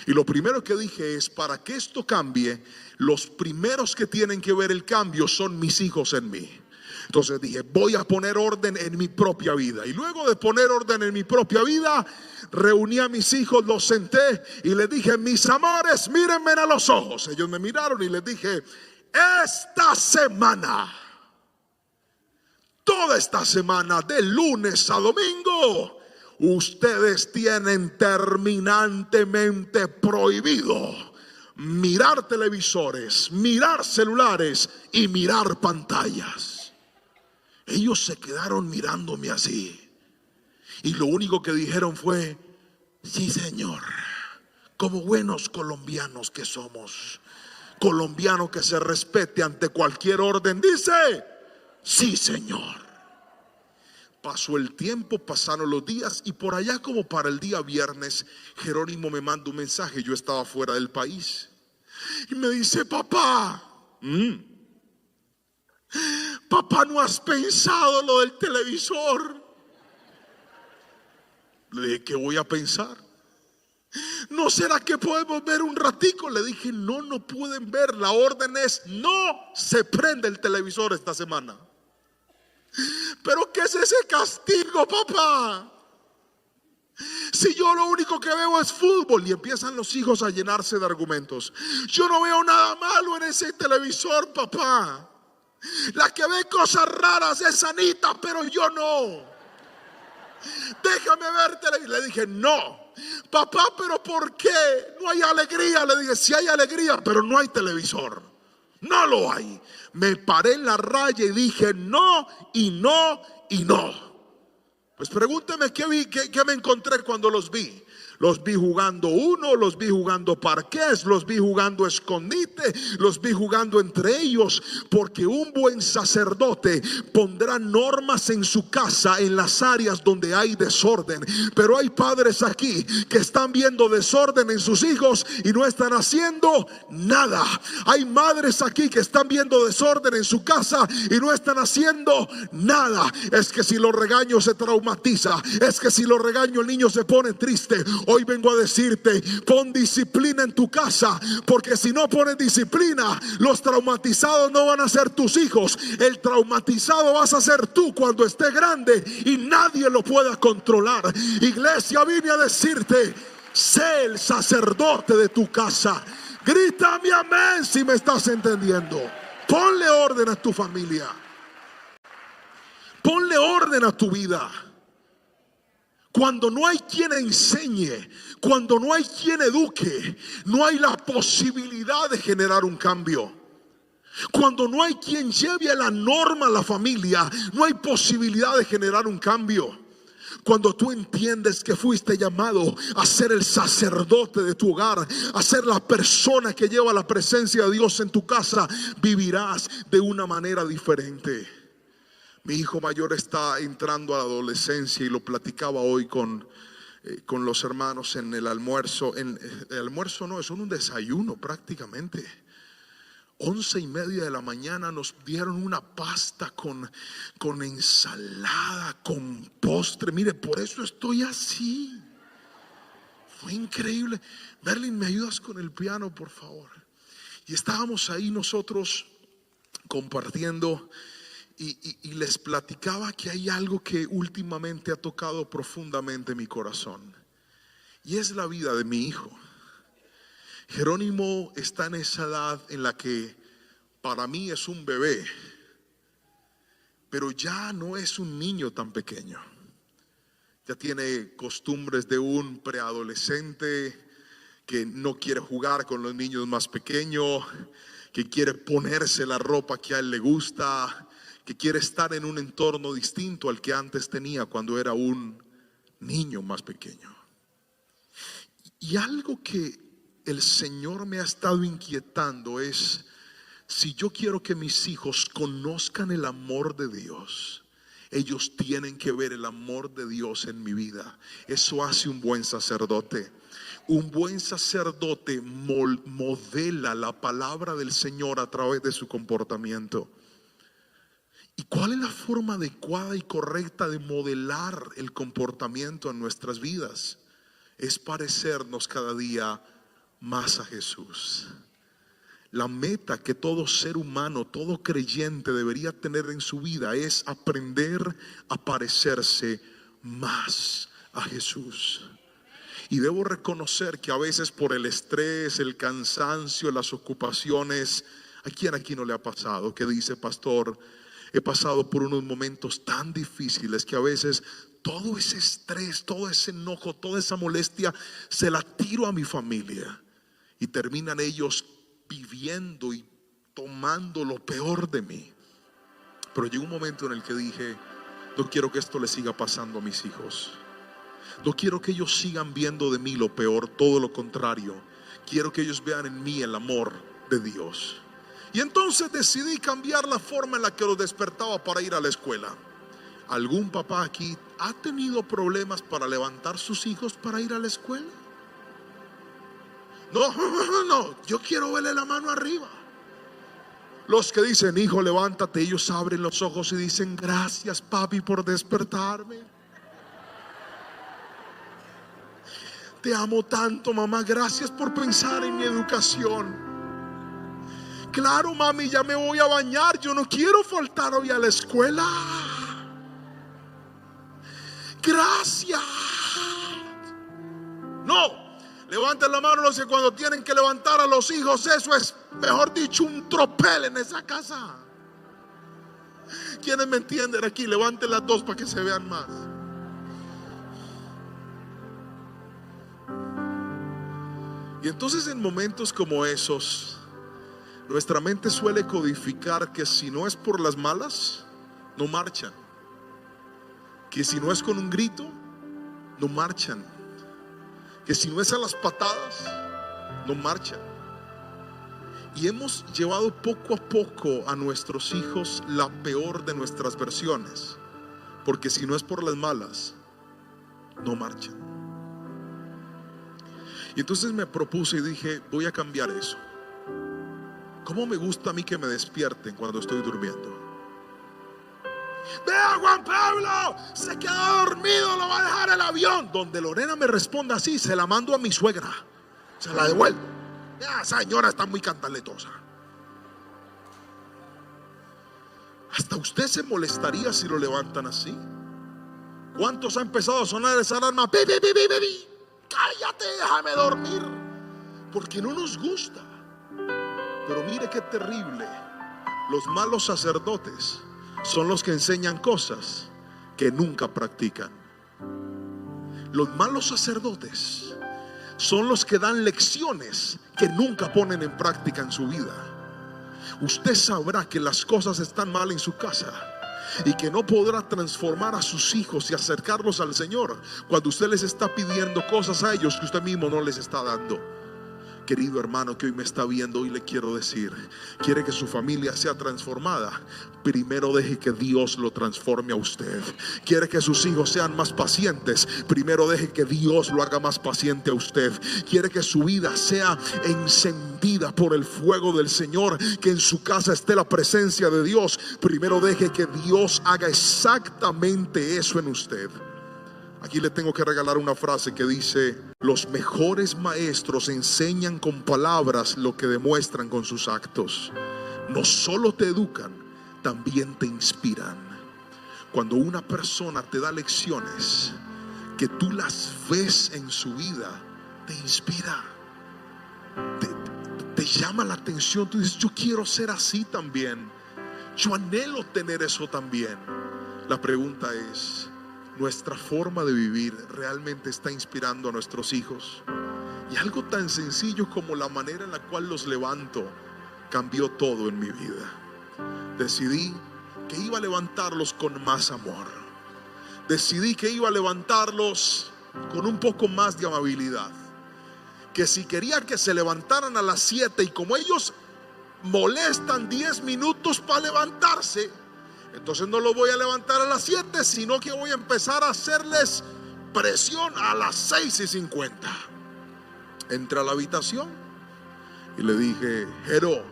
Y lo primero que dije es, para que esto cambie, los primeros que tienen que ver el cambio son mis hijos en mí. Entonces dije, voy a poner orden en mi propia vida. Y luego de poner orden en mi propia vida, reuní a mis hijos, los senté y les dije, mis amores, mírenme a los ojos. Ellos me miraron y les dije, esta semana, toda esta semana, de lunes a domingo, ustedes tienen terminantemente prohibido mirar televisores, mirar celulares y mirar pantallas. Ellos se quedaron mirándome así y lo único que dijeron fue, sí señor, como buenos colombianos que somos, colombiano que se respete ante cualquier orden, dice, sí señor. Pasó el tiempo, pasaron los días y por allá como para el día viernes Jerónimo me manda un mensaje. Yo estaba fuera del país y me dice, papá, papá, ¿no has pensado lo del televisor? Le dije, ¿qué voy a pensar? ¿No será que podemos ver un ratico? Le dije, no, no pueden ver. La orden es, no se prende el televisor esta semana. ¿Pero qué es ese castigo, papá? Si yo lo único que veo es fútbol. Y empiezan los hijos a llenarse de argumentos. Yo no veo nada malo en ese televisor, papá. La que ve cosas raras es Anita, pero yo no. Déjame ver televisión. Le dije, no. Papá, pero ¿por qué? No hay alegría. Le dije, sí hay alegría, pero no hay televisor. No lo hay. Me paré en la raya y dije no, y no, y no. Pues pregúnteme qué me encontré cuando los vi. Los vi jugando uno, los vi jugando parqués, los vi jugando escondite, los vi jugando entre ellos. Porque un buen sacerdote pondrá normas en su casa en las áreas donde hay desorden. Pero hay padres aquí que están viendo desorden en sus hijos y no están haciendo nada. Hay madres aquí que están viendo desorden en su casa y no están haciendo nada. Es que si lo regaño se traumatiza. Es que si lo regaño el niño se pone triste. Hoy vengo a decirte, pon disciplina en tu casa, porque si no pones disciplina, los traumatizados no van a ser tus hijos. El traumatizado vas a ser tú cuando esté grande y nadie lo pueda controlar. Iglesia, vine a decirte, sé el sacerdote de tu casa. Grítame amén si me estás entendiendo. Ponle orden a tu familia. Ponle orden a tu vida. Cuando no hay quien enseñe, cuando no hay quien eduque, no hay la posibilidad de generar un cambio. Cuando no hay quien lleve a la norma a la familia, no hay posibilidad de generar un cambio. Cuando tú entiendes que fuiste llamado a ser el sacerdote de tu hogar, a ser la persona que lleva la presencia de Dios en tu casa, vivirás de una manera diferente. Mi hijo mayor está entrando a la adolescencia y lo platicaba hoy con los hermanos en el almuerzo. El almuerzo no, es un desayuno prácticamente. 11:30 de la mañana nos dieron una pasta con ensalada, con postre. Mire, por eso estoy así. Fue increíble. Merlin, ¿me ayudas con el piano, por favor? Y estábamos ahí nosotros compartiendo. Y les platicaba que hay algo que últimamente ha tocado profundamente mi corazón. Y es la vida de mi hijo. Jerónimo está en esa edad en la que para mí es un bebé, pero ya no es un niño tan pequeño. Ya tiene costumbres de un preadolescente que no quiere jugar con los niños más pequeños, que quiere ponerse la ropa que a él le gusta, que quiere estar en un entorno distinto al que antes tenía cuando era un niño más pequeño. Y algo que el Señor me ha estado inquietando es, si yo quiero que mis hijos conozcan el amor de Dios, ellos tienen que ver el amor de Dios en mi vida. Eso hace un buen sacerdote. Un buen sacerdote modela la palabra del Señor a través de su comportamiento. ¿Y cuál es la forma adecuada y correcta de modelar el comportamiento en nuestras vidas? Es parecernos cada día más a Jesús. La meta que todo ser humano, todo creyente debería tener en su vida es aprender a parecerse más a Jesús. Y debo reconocer que a veces por el estrés, el cansancio, las ocupaciones, ¿a quién aquí no le ha pasado? Que dice, pastor, he pasado por unos momentos tan difíciles que a veces todo ese estrés, todo ese enojo, toda esa molestia se la tiro a mi familia y terminan ellos viviendo y tomando lo peor de mí. Pero llegó un momento en el que dije, no quiero que esto le siga pasando a mis hijos. No quiero que ellos sigan viendo de mí lo peor, todo lo contrario. Quiero que ellos vean en mí el amor de Dios. Y entonces decidí cambiar la forma en la que los despertaba para ir a la escuela. ¿Algún papá aquí ha tenido problemas para levantar sus hijos para ir a la escuela? No, yo quiero verle la mano arriba. Los que dicen, hijo, levántate, ellos abren los ojos y dicen, gracias papi por despertarme. te amo tanto, mamá, gracias por pensar en mi educación. Claro, mami, ya me voy a bañar, yo no quiero faltar hoy a la escuela. Gracias. No, levanten la mano los que cuando tienen que levantar a los hijos, eso es, mejor dicho, un tropel en esa casa. ¿Quiénes me entienden aquí? Levanten las dos para que se vean más. Y entonces en momentos como esos, nuestra mente suele codificar que si no es por las malas, no marchan. Que si no es con un grito, no marchan. Que si no es a las patadas, no marchan. Y hemos llevado poco a poco a nuestros hijos la peor de nuestras versiones, porque si no es por las malas, no marchan. Y entonces me propuse y dije, voy a cambiar eso. ¿Cómo me gusta a mí que me despierten cuando estoy durmiendo? Vea, Juan Pablo, se quedó dormido, lo va a dejar el avión. Donde Lorena me responda así, se la mando a mi suegra, se la devuelvo. Ya, esa señora está muy cantaletosa. Hasta usted se molestaría si lo levantan así. ¿Cuántos ha empezado a sonar esa alarma? ¡Pi, pi, pi, pi, pi! Cállate, déjame dormir. Porque no nos gusta. Pero mire qué terrible. Los malos sacerdotes son los que enseñan cosas que nunca practican. Los malos sacerdotes son los que dan lecciones que nunca ponen en práctica en su vida. Usted sabrá que las cosas están mal en su casa y que no podrá transformar a sus hijos y acercarlos al Señor cuando usted les está pidiendo cosas a ellos que usted mismo no les está dando. Querido hermano que hoy me está viendo, hoy le quiero decir, quiere que su familia sea transformada, primero deje que Dios lo transforme a usted. Quiere que sus hijos sean más pacientes, primero deje que Dios lo haga más paciente a usted. Quiere que su vida sea encendida por el fuego del Señor, que en su casa esté la presencia de Dios, primero deje que Dios haga exactamente eso en usted. Aquí le tengo que regalar una frase que dice: los mejores maestros enseñan con palabras lo que demuestran con sus actos. No solo te educan, también te inspiran. Cuando una persona te da lecciones que tú las ves en su vida, te inspira, te llama la atención. Tú dices, yo quiero ser así también, yo anhelo tener eso también. La pregunta es, ¿nuestra forma de vivir realmente está inspirando a nuestros hijos? Y algo tan sencillo como la manera en la cual los levanto cambió todo en mi vida. Decidí que iba a levantarlos con más amor. Decidí que iba a levantarlos con un poco más de amabilidad. Que si quería que se levantaran a las 7 y como ellos molestan 10 minutos para levantarse, entonces no lo voy a levantar a las 7, sino que voy a empezar a hacerles presión a las 6:50. Entré a la habitación y le dije, Jero,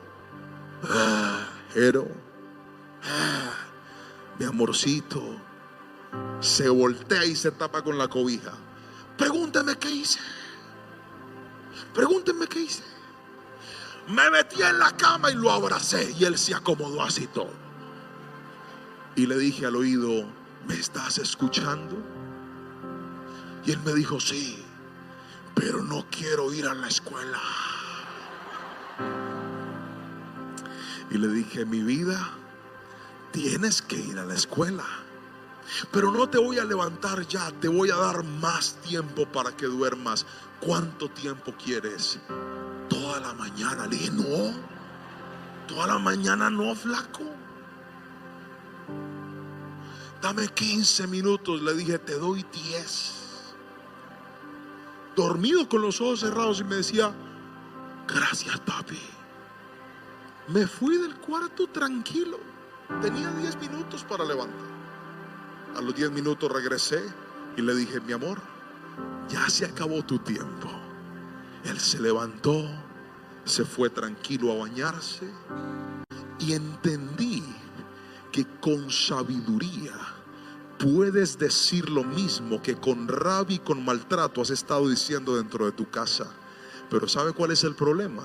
mi amorcito. Se voltea y se tapa con la cobija. Pregúnteme qué hice. Pregúntenme qué hice. Me metí en la cama y lo abracé y él se acomodó así todo. Y le dije al oído, ¿me estás escuchando? Y él me dijo, sí, pero no quiero ir a la escuela. Y le dije, mi vida, tienes que ir a la escuela, pero no te voy a levantar ya, te voy a dar más tiempo para que duermas. ¿Cuánto tiempo quieres? Toda la mañana. Le dije, no, toda la mañana no, flaco. Dame 15 minutos, le dije, te doy 10. Dormido con los ojos cerrados y me decía, gracias papi. Me fui del cuarto tranquilo. Tenía 10 minutos para levantar. A los 10 minutos regresé y le dije, mi amor, ya se acabó tu tiempo. Él se levantó, se fue tranquilo a bañarse y entendí que con sabiduría puedes decir lo mismo que con rabia y con maltrato has estado diciendo dentro de tu casa. Pero ¿sabe cuál es el problema?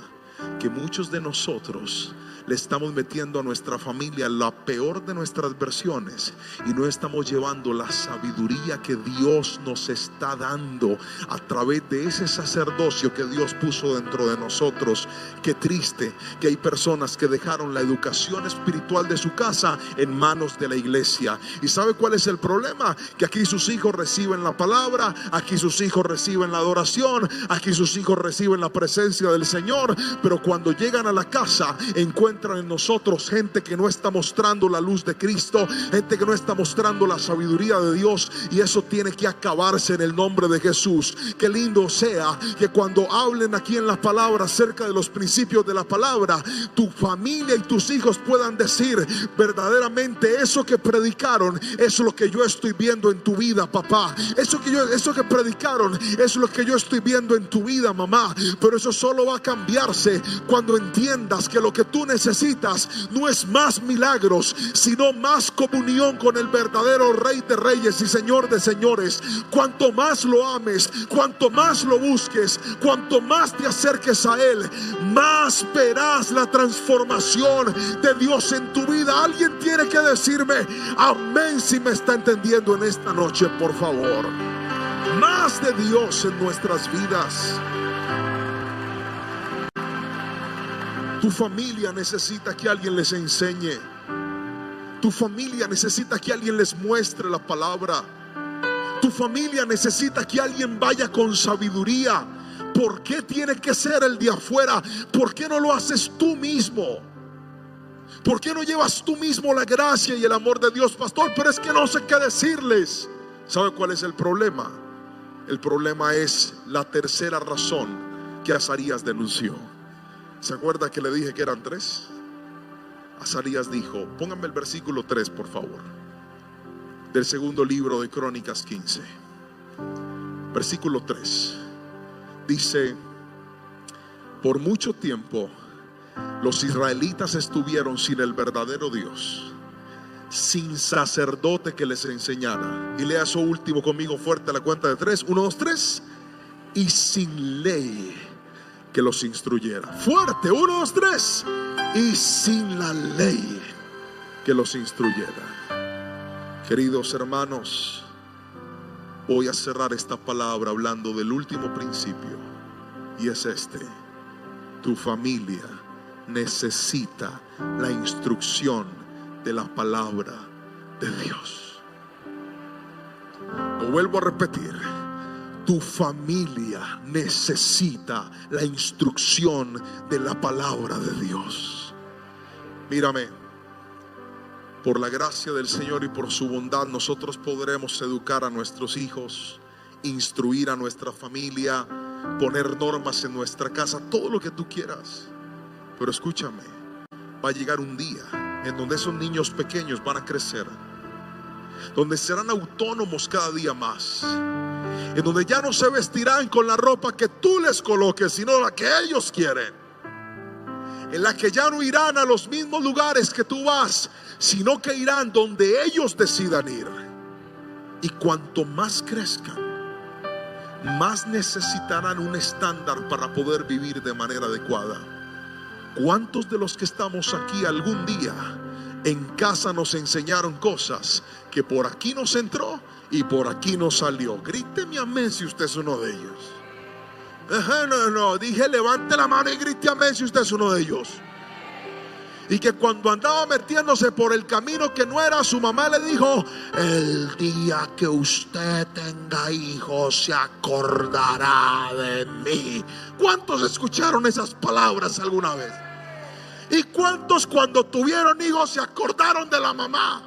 Que muchos de nosotros le estamos metiendo a nuestra familia la peor de nuestras versiones y no estamos llevando la sabiduría que Dios nos está dando a través de ese sacerdocio que Dios puso dentro de nosotros. Qué triste que hay personas que dejaron la educación espiritual de su casa en manos de la iglesia. ¿Y sabe cuál es el problema? Que aquí sus hijos reciben la palabra, aquí sus hijos reciben la adoración, aquí sus hijos reciben la presencia del Señor, pero cuando llegan a la casa encuentran en nosotros gente que no está mostrando la luz de Cristo, gente que no está mostrando la sabiduría de Dios, y eso tiene que acabarse en el nombre de Jesús. Qué lindo sea que cuando hablen aquí en la palabra acerca de los principios de la palabra, tu familia y tus hijos puedan decir verdaderamente: eso que predicaron es lo que yo estoy viendo en tu vida, papá. Eso que predicaron es lo que yo estoy viendo en tu vida, mamá. Pero eso solo va a cambiarse cuando entiendas que lo que tú necesitas no es más milagros, sino más comunión con el verdadero Rey de Reyes y Señor de Señores. Cuanto más lo ames, cuanto más lo busques, cuanto más te acerques a Él, más verás la transformación de Dios en tu vida. Alguien tiene que decirme amén si me está entendiendo en esta noche, por favor. Más de Dios en nuestras vidas. Tu familia necesita que alguien les enseñe. Tu familia necesita que alguien les muestre la palabra. Tu familia necesita que alguien vaya con sabiduría. ¿Por qué tiene que ser el de afuera? ¿Por qué no lo haces tú mismo? ¿Por qué no llevas tú mismo la gracia y el amor de Dios? Pastor, pero es que no sé qué decirles. ¿Sabe cuál es el problema? El problema es la tercera razón que Azarías denunció. ¿Se acuerda que le dije que eran 3? Azarías dijo, pónganme el versículo 3 por favor, del segundo libro de Crónicas 15. Versículo 3 dice: por mucho tiempo los israelitas estuvieron sin el verdadero Dios, sin sacerdote que les enseñara. Y lea eso último conmigo fuerte a la cuenta de 3. 1, 2, 3. Y sin ley que los instruyera. Fuerte, 1, 2, 3. Y sin la ley que los instruyera. Queridos hermanos, voy a cerrar esta palabra hablando del último principio, y es este: tu familia necesita la instrucción de la palabra de Dios. Lo vuelvo a repetir: tu familia necesita la instrucción de la palabra de Dios. Mírame, por la gracia del Señor y por su bondad, nosotros podremos educar a nuestros hijos, instruir a nuestra familia, poner normas en nuestra casa, todo lo que tú quieras. Pero escúchame, va a llegar un día en donde esos niños pequeños van a crecer, donde serán autónomos cada día más, en donde ya no se vestirán con la ropa que tú les coloques, sino la que ellos quieren, en la que ya no irán a los mismos lugares que tú vas, sino que irán donde ellos decidan ir. Y cuanto más crezcan, más necesitarán un estándar para poder vivir de manera adecuada. ¿Cuántos de los que estamos aquí algún día en casa nos enseñaron cosas que por aquí nos entró y por aquí nos salió? Gríteme amén si usted es uno de ellos. No, dije levante la mano y grite amén si usted es uno de ellos. Y que cuando andaba metiéndose por el camino que no era, su mamá le dijo: el día que usted tenga hijos se acordará de mí. ¿Cuántos escucharon esas palabras alguna vez? ¿Y cuántos cuando tuvieron hijos se acordaron de la mamá?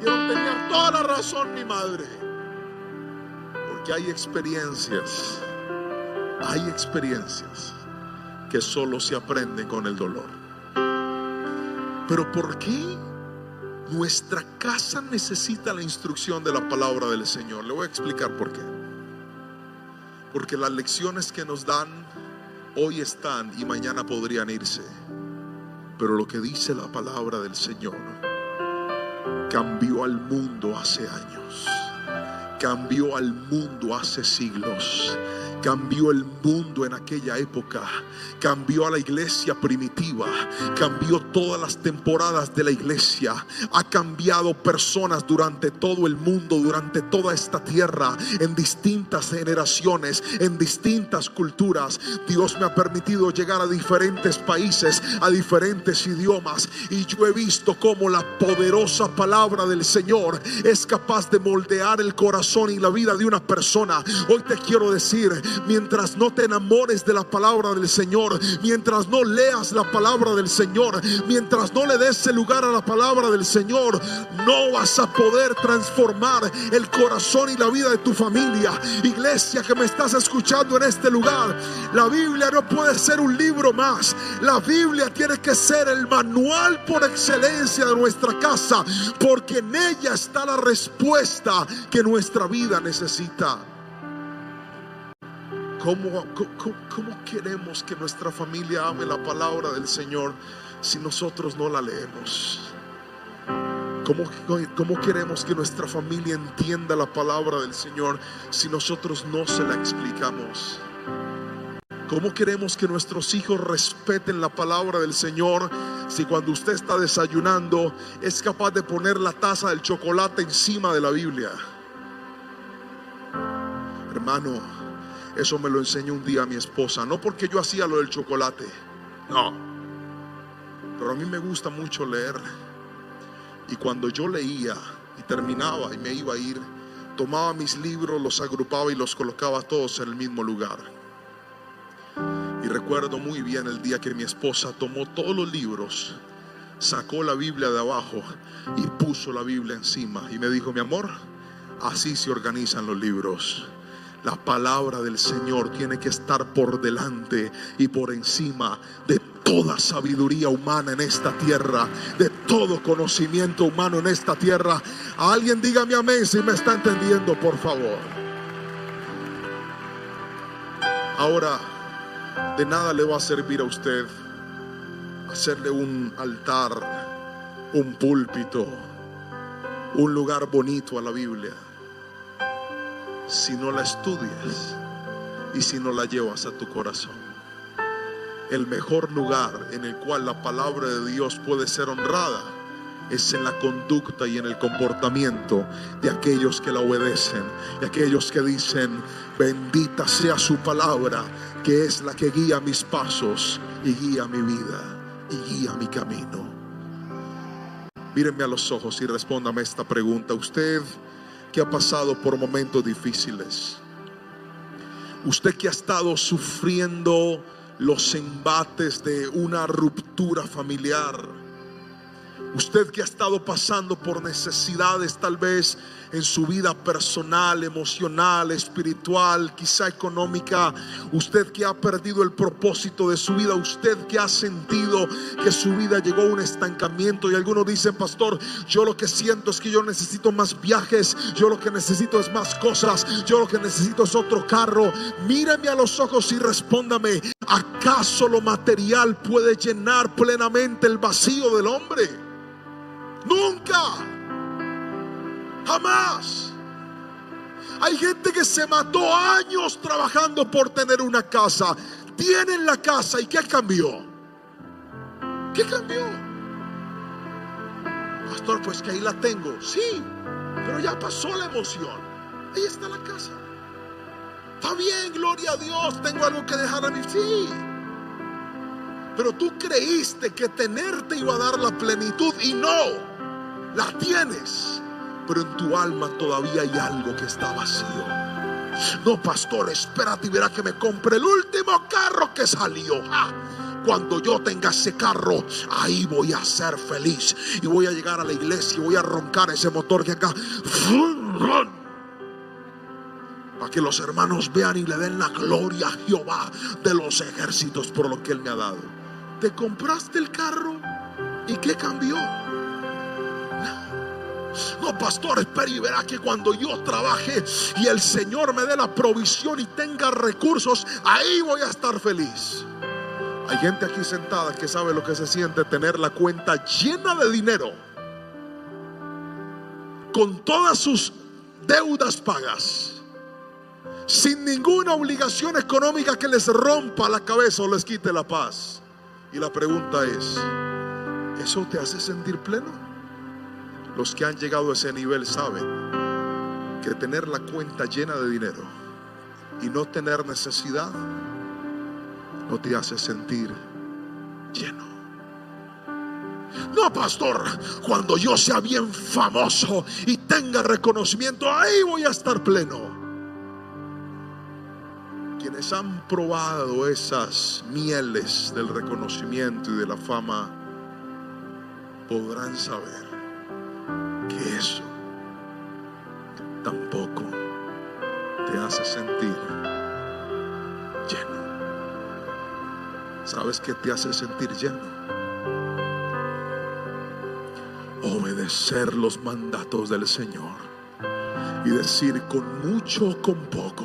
Y tenía toda la razón mi madre. Porque hay experiencias que solo se aprenden con el dolor. Pero ¿por qué nuestra casa necesita la instrucción de la palabra del Señor? Le voy a explicar por qué. Porque las lecciones que nos dan hoy están y mañana podrían irse. Pero lo que dice la palabra del Señor cambió al mundo hace años, cambió al mundo hace siglos, cambió el mundo en aquella época, cambió a la iglesia primitiva, cambió todas las temporadas de la iglesia, ha cambiado personas durante todo el mundo, durante toda esta tierra, en distintas generaciones, en distintas culturas. Dios me ha permitido llegar a diferentes países, a diferentes idiomas, y yo he visto cómo la poderosa palabra del Señor es capaz de moldear el corazón y la vida de una persona. Hoy te quiero decir, mientras no te enamores de la palabra del Señor, mientras no leas la palabra del Señor, mientras no le des el lugar a la palabra del Señor, no vas a poder transformar el corazón y la vida de tu familia. Iglesia que me estás escuchando en este lugar, la Biblia no puede ser un libro más. La Biblia tiene que ser el manual por excelencia de nuestra casa, porque en ella está la respuesta que nuestra vida necesita. ¿Cómo queremos que nuestra familia ame la palabra del Señor si nosotros no la leemos? ¿Cómo queremos que nuestra familia entienda la palabra del Señor si nosotros no se la explicamos? ¿Cómo queremos que nuestros hijos respeten la palabra del Señor si cuando usted está desayunando es capaz de poner la taza del chocolate encima de la Biblia? Hermano, eso me lo enseñó un día mi esposa. No porque yo hacía lo del chocolate, no, pero a mí me gusta mucho leer. Y cuando yo leía y terminaba y me iba a ir, tomaba mis libros, los agrupaba y los colocaba todos en el mismo lugar. Y recuerdo muy bien el día que mi esposa tomó todos los libros, sacó la Biblia de abajo y puso la Biblia encima y me dijo: mi amor, así se organizan los libros. La palabra del Señor tiene que estar por delante y por encima de toda sabiduría humana en esta tierra, de todo conocimiento humano en esta tierra. A alguien dígame amén si me está entendiendo, por favor. Ahora, de nada le va a servir a usted hacerle un altar, un púlpito, un lugar bonito a la Biblia, si no la estudias y si no la llevas a tu corazón. El mejor lugar en el cual la palabra de Dios puede ser honrada es en la conducta y en el comportamiento de aquellos que la obedecen, de aquellos que dicen: bendita sea su palabra, que es la que guía mis pasos y guía mi vida y guía mi camino. Mírenme a los ojos y respóndame esta pregunta. Usted que ha pasado por momentos difíciles, usted que ha estado sufriendo los embates de una ruptura familiar, usted que ha estado pasando por necesidades tal vez en su vida personal, emocional, espiritual, quizá económica, usted que ha perdido el propósito de su vida, usted que ha sentido que su vida llegó a un estancamiento. Y algunos dicen: pastor, yo lo que siento es que yo necesito más viajes, yo lo que necesito es más cosas, yo lo que necesito es otro carro. Mírame a los ojos y respóndame: ¿acaso lo material puede llenar plenamente el vacío del hombre? Nunca, jamás. Hay gente que se mató años trabajando por tener una casa. Tienen la casa, ¿y qué cambió? ¿Qué cambió? Pastor, pues que ahí la tengo. Sí, pero ya pasó la emoción. Ahí está la casa. Está bien, gloria a Dios, tengo algo que dejar a mí. Sí, pero tú creíste que tenerte iba a dar la plenitud y no. La tienes, pero en tu alma todavía hay algo que está vacío. No, pastor, espérate y verá que me compre el último carro que salió. Cuando yo tenga ese carro, ahí voy a ser feliz y voy a llegar a la iglesia y voy a roncar ese motor que acá, para que los hermanos vean y le den la gloria a Jehová de los ejércitos por lo que Él me ha dado. ¿Te compraste el carro? ¿Y qué cambió? No, pastor, espera y verá que cuando yo trabaje y el Señor me dé la provisión y tenga recursos, ahí voy a estar feliz. Hay gente aquí sentada que sabe lo que se siente tener la cuenta llena de dinero con todas sus deudas pagas, sin ninguna obligación económica que les rompa la cabeza o les quite la paz. Y la pregunta es, ¿eso te hace sentir pleno? Los que han llegado a ese nivel saben que tener la cuenta llena de dinero y no tener necesidad no te hace sentir lleno. No, pastor, cuando yo sea bien famoso y tenga reconocimiento, ahí voy a estar pleno. Quienes han probado esas mieles del reconocimiento y de la fama podrán saber que eso tampoco te hace sentir lleno. ¿Sabes qué te hace sentir lleno? Obedecer los mandatos del Señor y decir con mucho o con poco,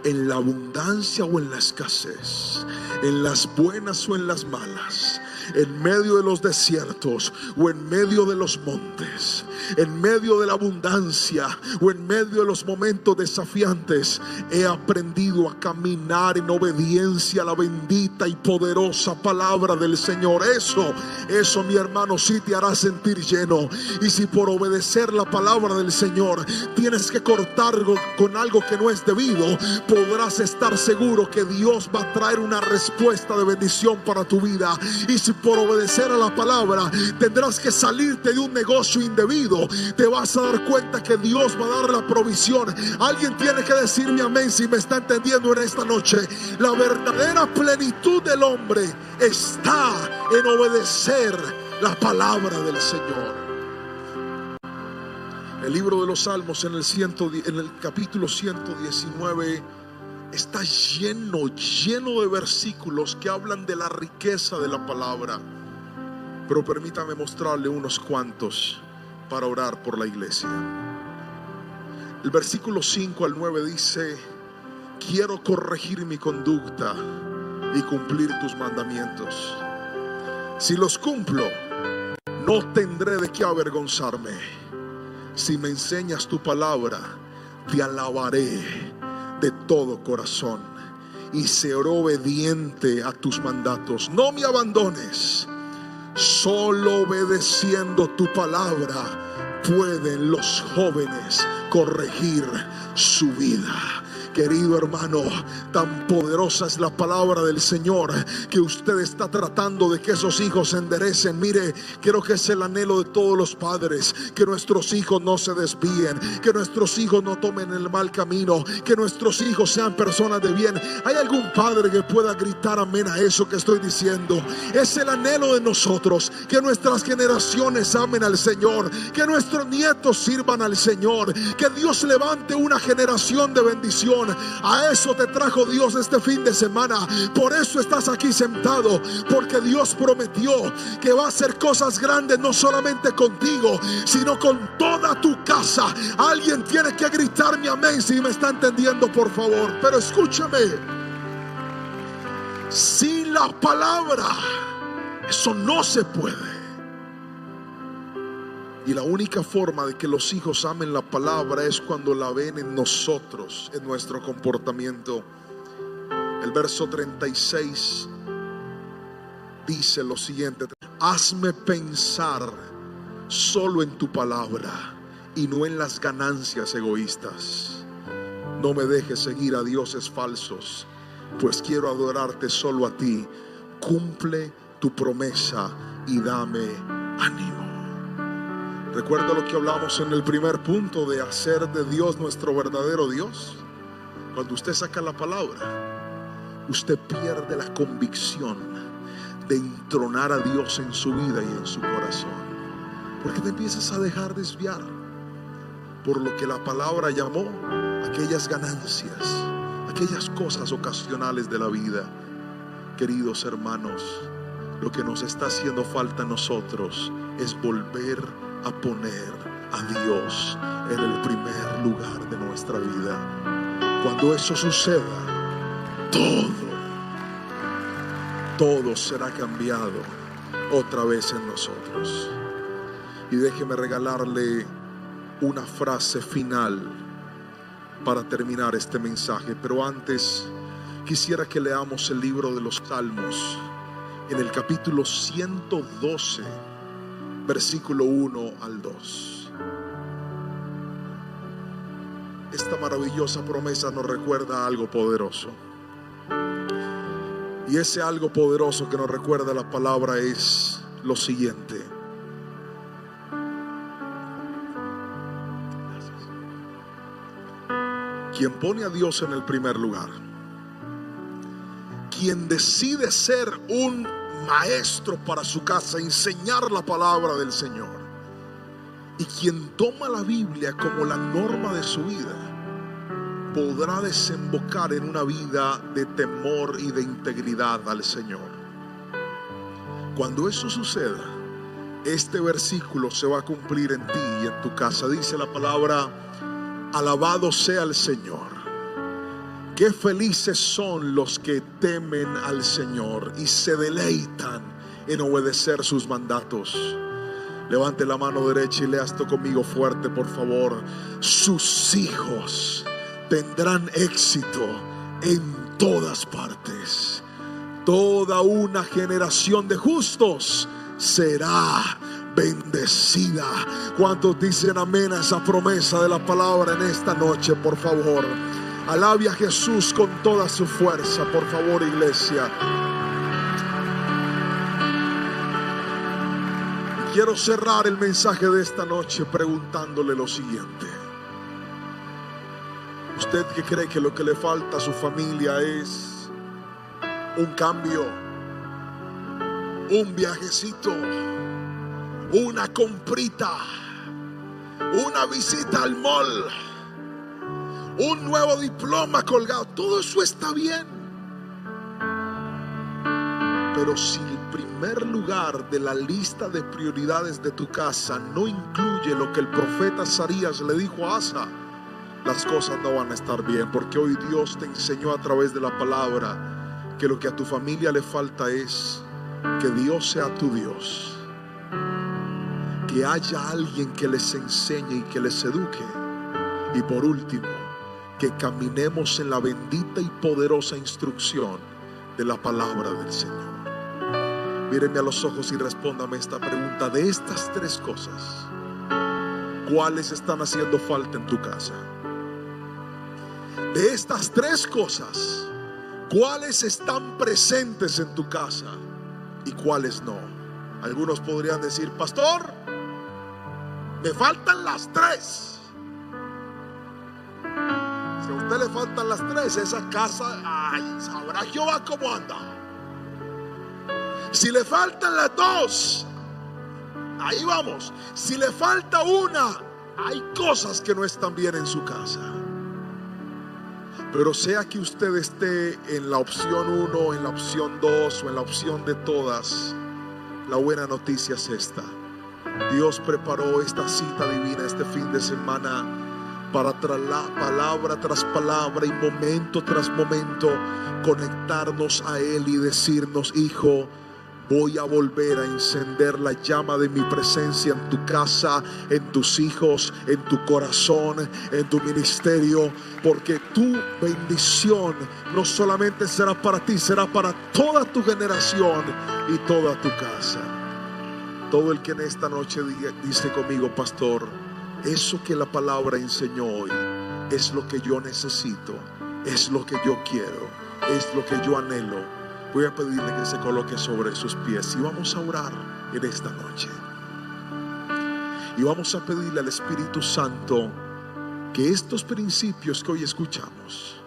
en la abundancia o en la escasez, en las buenas o en las malas, en medio de los desiertos o en medio de los montes, en medio de la abundancia o en medio de los momentos desafiantes, he aprendido a caminar en obediencia a la bendita y poderosa palabra del Señor. Eso mi hermano sí te hará sentir lleno. Y si por obedecer la palabra del Señor tienes que cortar con algo que no es debido, podrás estar seguro que Dios va a traer una respuesta de bendición para tu vida. Y si por obedecer a la palabra tendrás que salirte de un negocio indebido, te vas a dar cuenta que Dios va a dar la provisión. Alguien tiene que decirme amén si me está entendiendo en esta noche. La verdadera plenitud del hombre está en obedecer la palabra del Señor. El libro de los Salmos en el capítulo 119 está lleno de versículos que hablan de la riqueza de la palabra. Pero permítame mostrarle unos cuantos para orar por la iglesia. El versículo 5 al 9 dice: quiero corregir mi conducta y cumplir tus mandamientos. Si los cumplo, no tendré de qué avergonzarme. Si me enseñas tu palabra, te alabaré de todo corazón y seré obediente a tus mandatos. No me abandones. Solo obedeciendo tu palabra pueden los jóvenes corregir su vida. Querido hermano, tan poderosa es la palabra del Señor que usted está tratando de que esos hijos se enderecen. Mire, creo que es el anhelo de todos los padres, que nuestros hijos no se desvíen, que nuestros hijos no tomen el mal camino, que nuestros hijos sean personas de bien. ¿Hay algún padre que pueda gritar amén a eso que estoy diciendo? Es el anhelo de nosotros, que nuestras generaciones amen al Señor, que nuestros nietos sirvan al Señor, que Dios levante una generación de bendición. A eso te trajo Dios este fin de semana. Por eso estás aquí sentado, porque Dios prometió que va a hacer cosas grandes, no solamente contigo, sino con toda tu casa. Alguien tiene que gritarme amén si me está entendiendo, por favor. Pero escúchame, sin la palabra eso no se puede. Y la única forma de que los hijos amen la palabra es cuando la ven en nosotros, en nuestro comportamiento. El verso 36 dice lo siguiente: hazme pensar solo en tu palabra y no en las ganancias egoístas. No me dejes seguir a dioses falsos, pues quiero adorarte solo a ti. Cumple tu promesa y dame ánimo. Recuerda lo que hablamos en el primer punto de hacer de Dios nuestro verdadero Dios. Cuando usted saca la palabra, usted pierde la convicción de entronar a Dios en su vida y en su corazón, porque te empiezas a dejar desviar por lo que la palabra llamó aquellas ganancias, aquellas cosas ocasionales de la vida. Queridos hermanos, lo que nos está haciendo falta a nosotros es volver a poner a Dios en el primer lugar de nuestra vida. Cuando eso suceda, todo será cambiado otra vez en nosotros. Y déjeme regalarle una frase final para terminar este mensaje, pero antes quisiera que leamos el libro de los Salmos en el capítulo 112, versículo 1 al 2. Esta maravillosa promesa nos recuerda algo poderoso. Y ese algo poderoso que nos recuerda la palabra es lo siguiente: quien pone a Dios en el primer lugar, quien decide ser un maestro para su casa, enseñar la palabra del Señor, y quien toma la Biblia como la norma de su vida, podrá desembocar en una vida de temor y de integridad al Señor. Cuando eso suceda, este versículo se va a cumplir en ti y en tu casa. Dice la palabra: alabado sea el Señor. Qué felices son los que temen al Señor y se deleitan en obedecer sus mandatos. Levante la mano derecha y lea esto conmigo fuerte, por favor. Sus hijos tendrán éxito en todas partes. Toda una generación de justos será bendecida. ¿Cuántos dicen amén a esa promesa de la palabra en esta noche? Por favor, alabe a Jesús con toda su fuerza, por favor, iglesia. Quiero cerrar el mensaje de esta noche preguntándole lo siguiente: ¿usted que cree que lo que le falta a su familia es un cambio, un viajecito, una comprita, una visita al mall, un nuevo diploma colgado? Todo eso está bien, pero si el primer lugar de la lista de prioridades de tu casa no incluye lo que el profeta Azarías le dijo a Asa, las cosas no van a estar bien. Porque hoy Dios te enseñó a través de la palabra que lo que a tu familia le falta es que Dios sea tu Dios, que haya alguien que les enseñe y que les eduque, y por último, que caminemos en la bendita y poderosa instrucción de la palabra del Señor. Míreme a los ojos y respóndame esta pregunta: de estas tres cosas, ¿cuáles están haciendo falta en tu casa? De estas tres cosas, ¿cuáles están presentes en tu casa y cuáles no? Algunos podrían decir: pastor, me faltan las tres. Si a usted le faltan las tres, esa casa, ay, sabrá Jehová cómo anda. Si le faltan las dos, ahí vamos. Si le falta una, hay cosas que no están bien en su casa. Pero sea que usted esté en la opción 1, en la opción 2 o en la opción de todas, la buena noticia es esta: Dios preparó esta cita divina este fin de semana para palabra tras palabra y momento tras momento conectarnos a Él y decirnos: hijo, voy a volver a encender la llama de mi presencia en tu casa, en tus hijos, en tu corazón, en tu ministerio, porque tu bendición no solamente será para ti, será para toda tu generación y toda tu casa. Todo el que en esta noche dice conmigo: pastor, eso que la palabra enseñó hoy es lo que yo necesito, es lo que yo quiero, es lo que yo anhelo, voy a pedirle que se coloque sobre sus pies y vamos a orar en esta noche. Y vamos a pedirle al Espíritu Santo que estos principios que hoy escuchamos,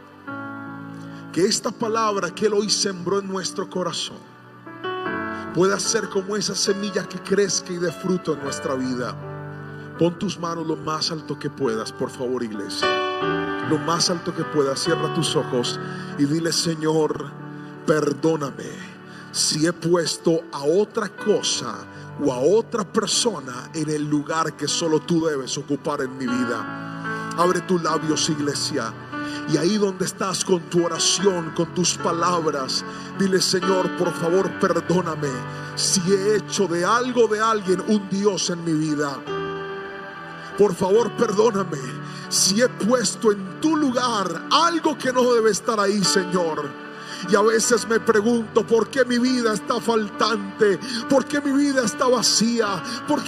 que esta palabra que Él hoy sembró en nuestro corazón, pueda ser como esa semilla que crezca y dé fruto en nuestra vida. Pon tus manos lo más alto que puedas, por favor, iglesia. Lo más alto que puedas. Cierra tus ojos y dile: Señor, perdóname si he puesto a otra cosa o a otra persona en el lugar que solo tú debes ocupar en mi vida. Abre tus labios, iglesia, y ahí donde estás, con tu oración, con tus palabras, dile: Señor, por favor, perdóname si he hecho de algo, de alguien, un Dios en mi vida. Por favor, perdóname si he puesto en tu lugar algo que no debe estar ahí, Señor. Y a veces me pregunto por qué mi vida está faltante, por qué mi vida está vacía, por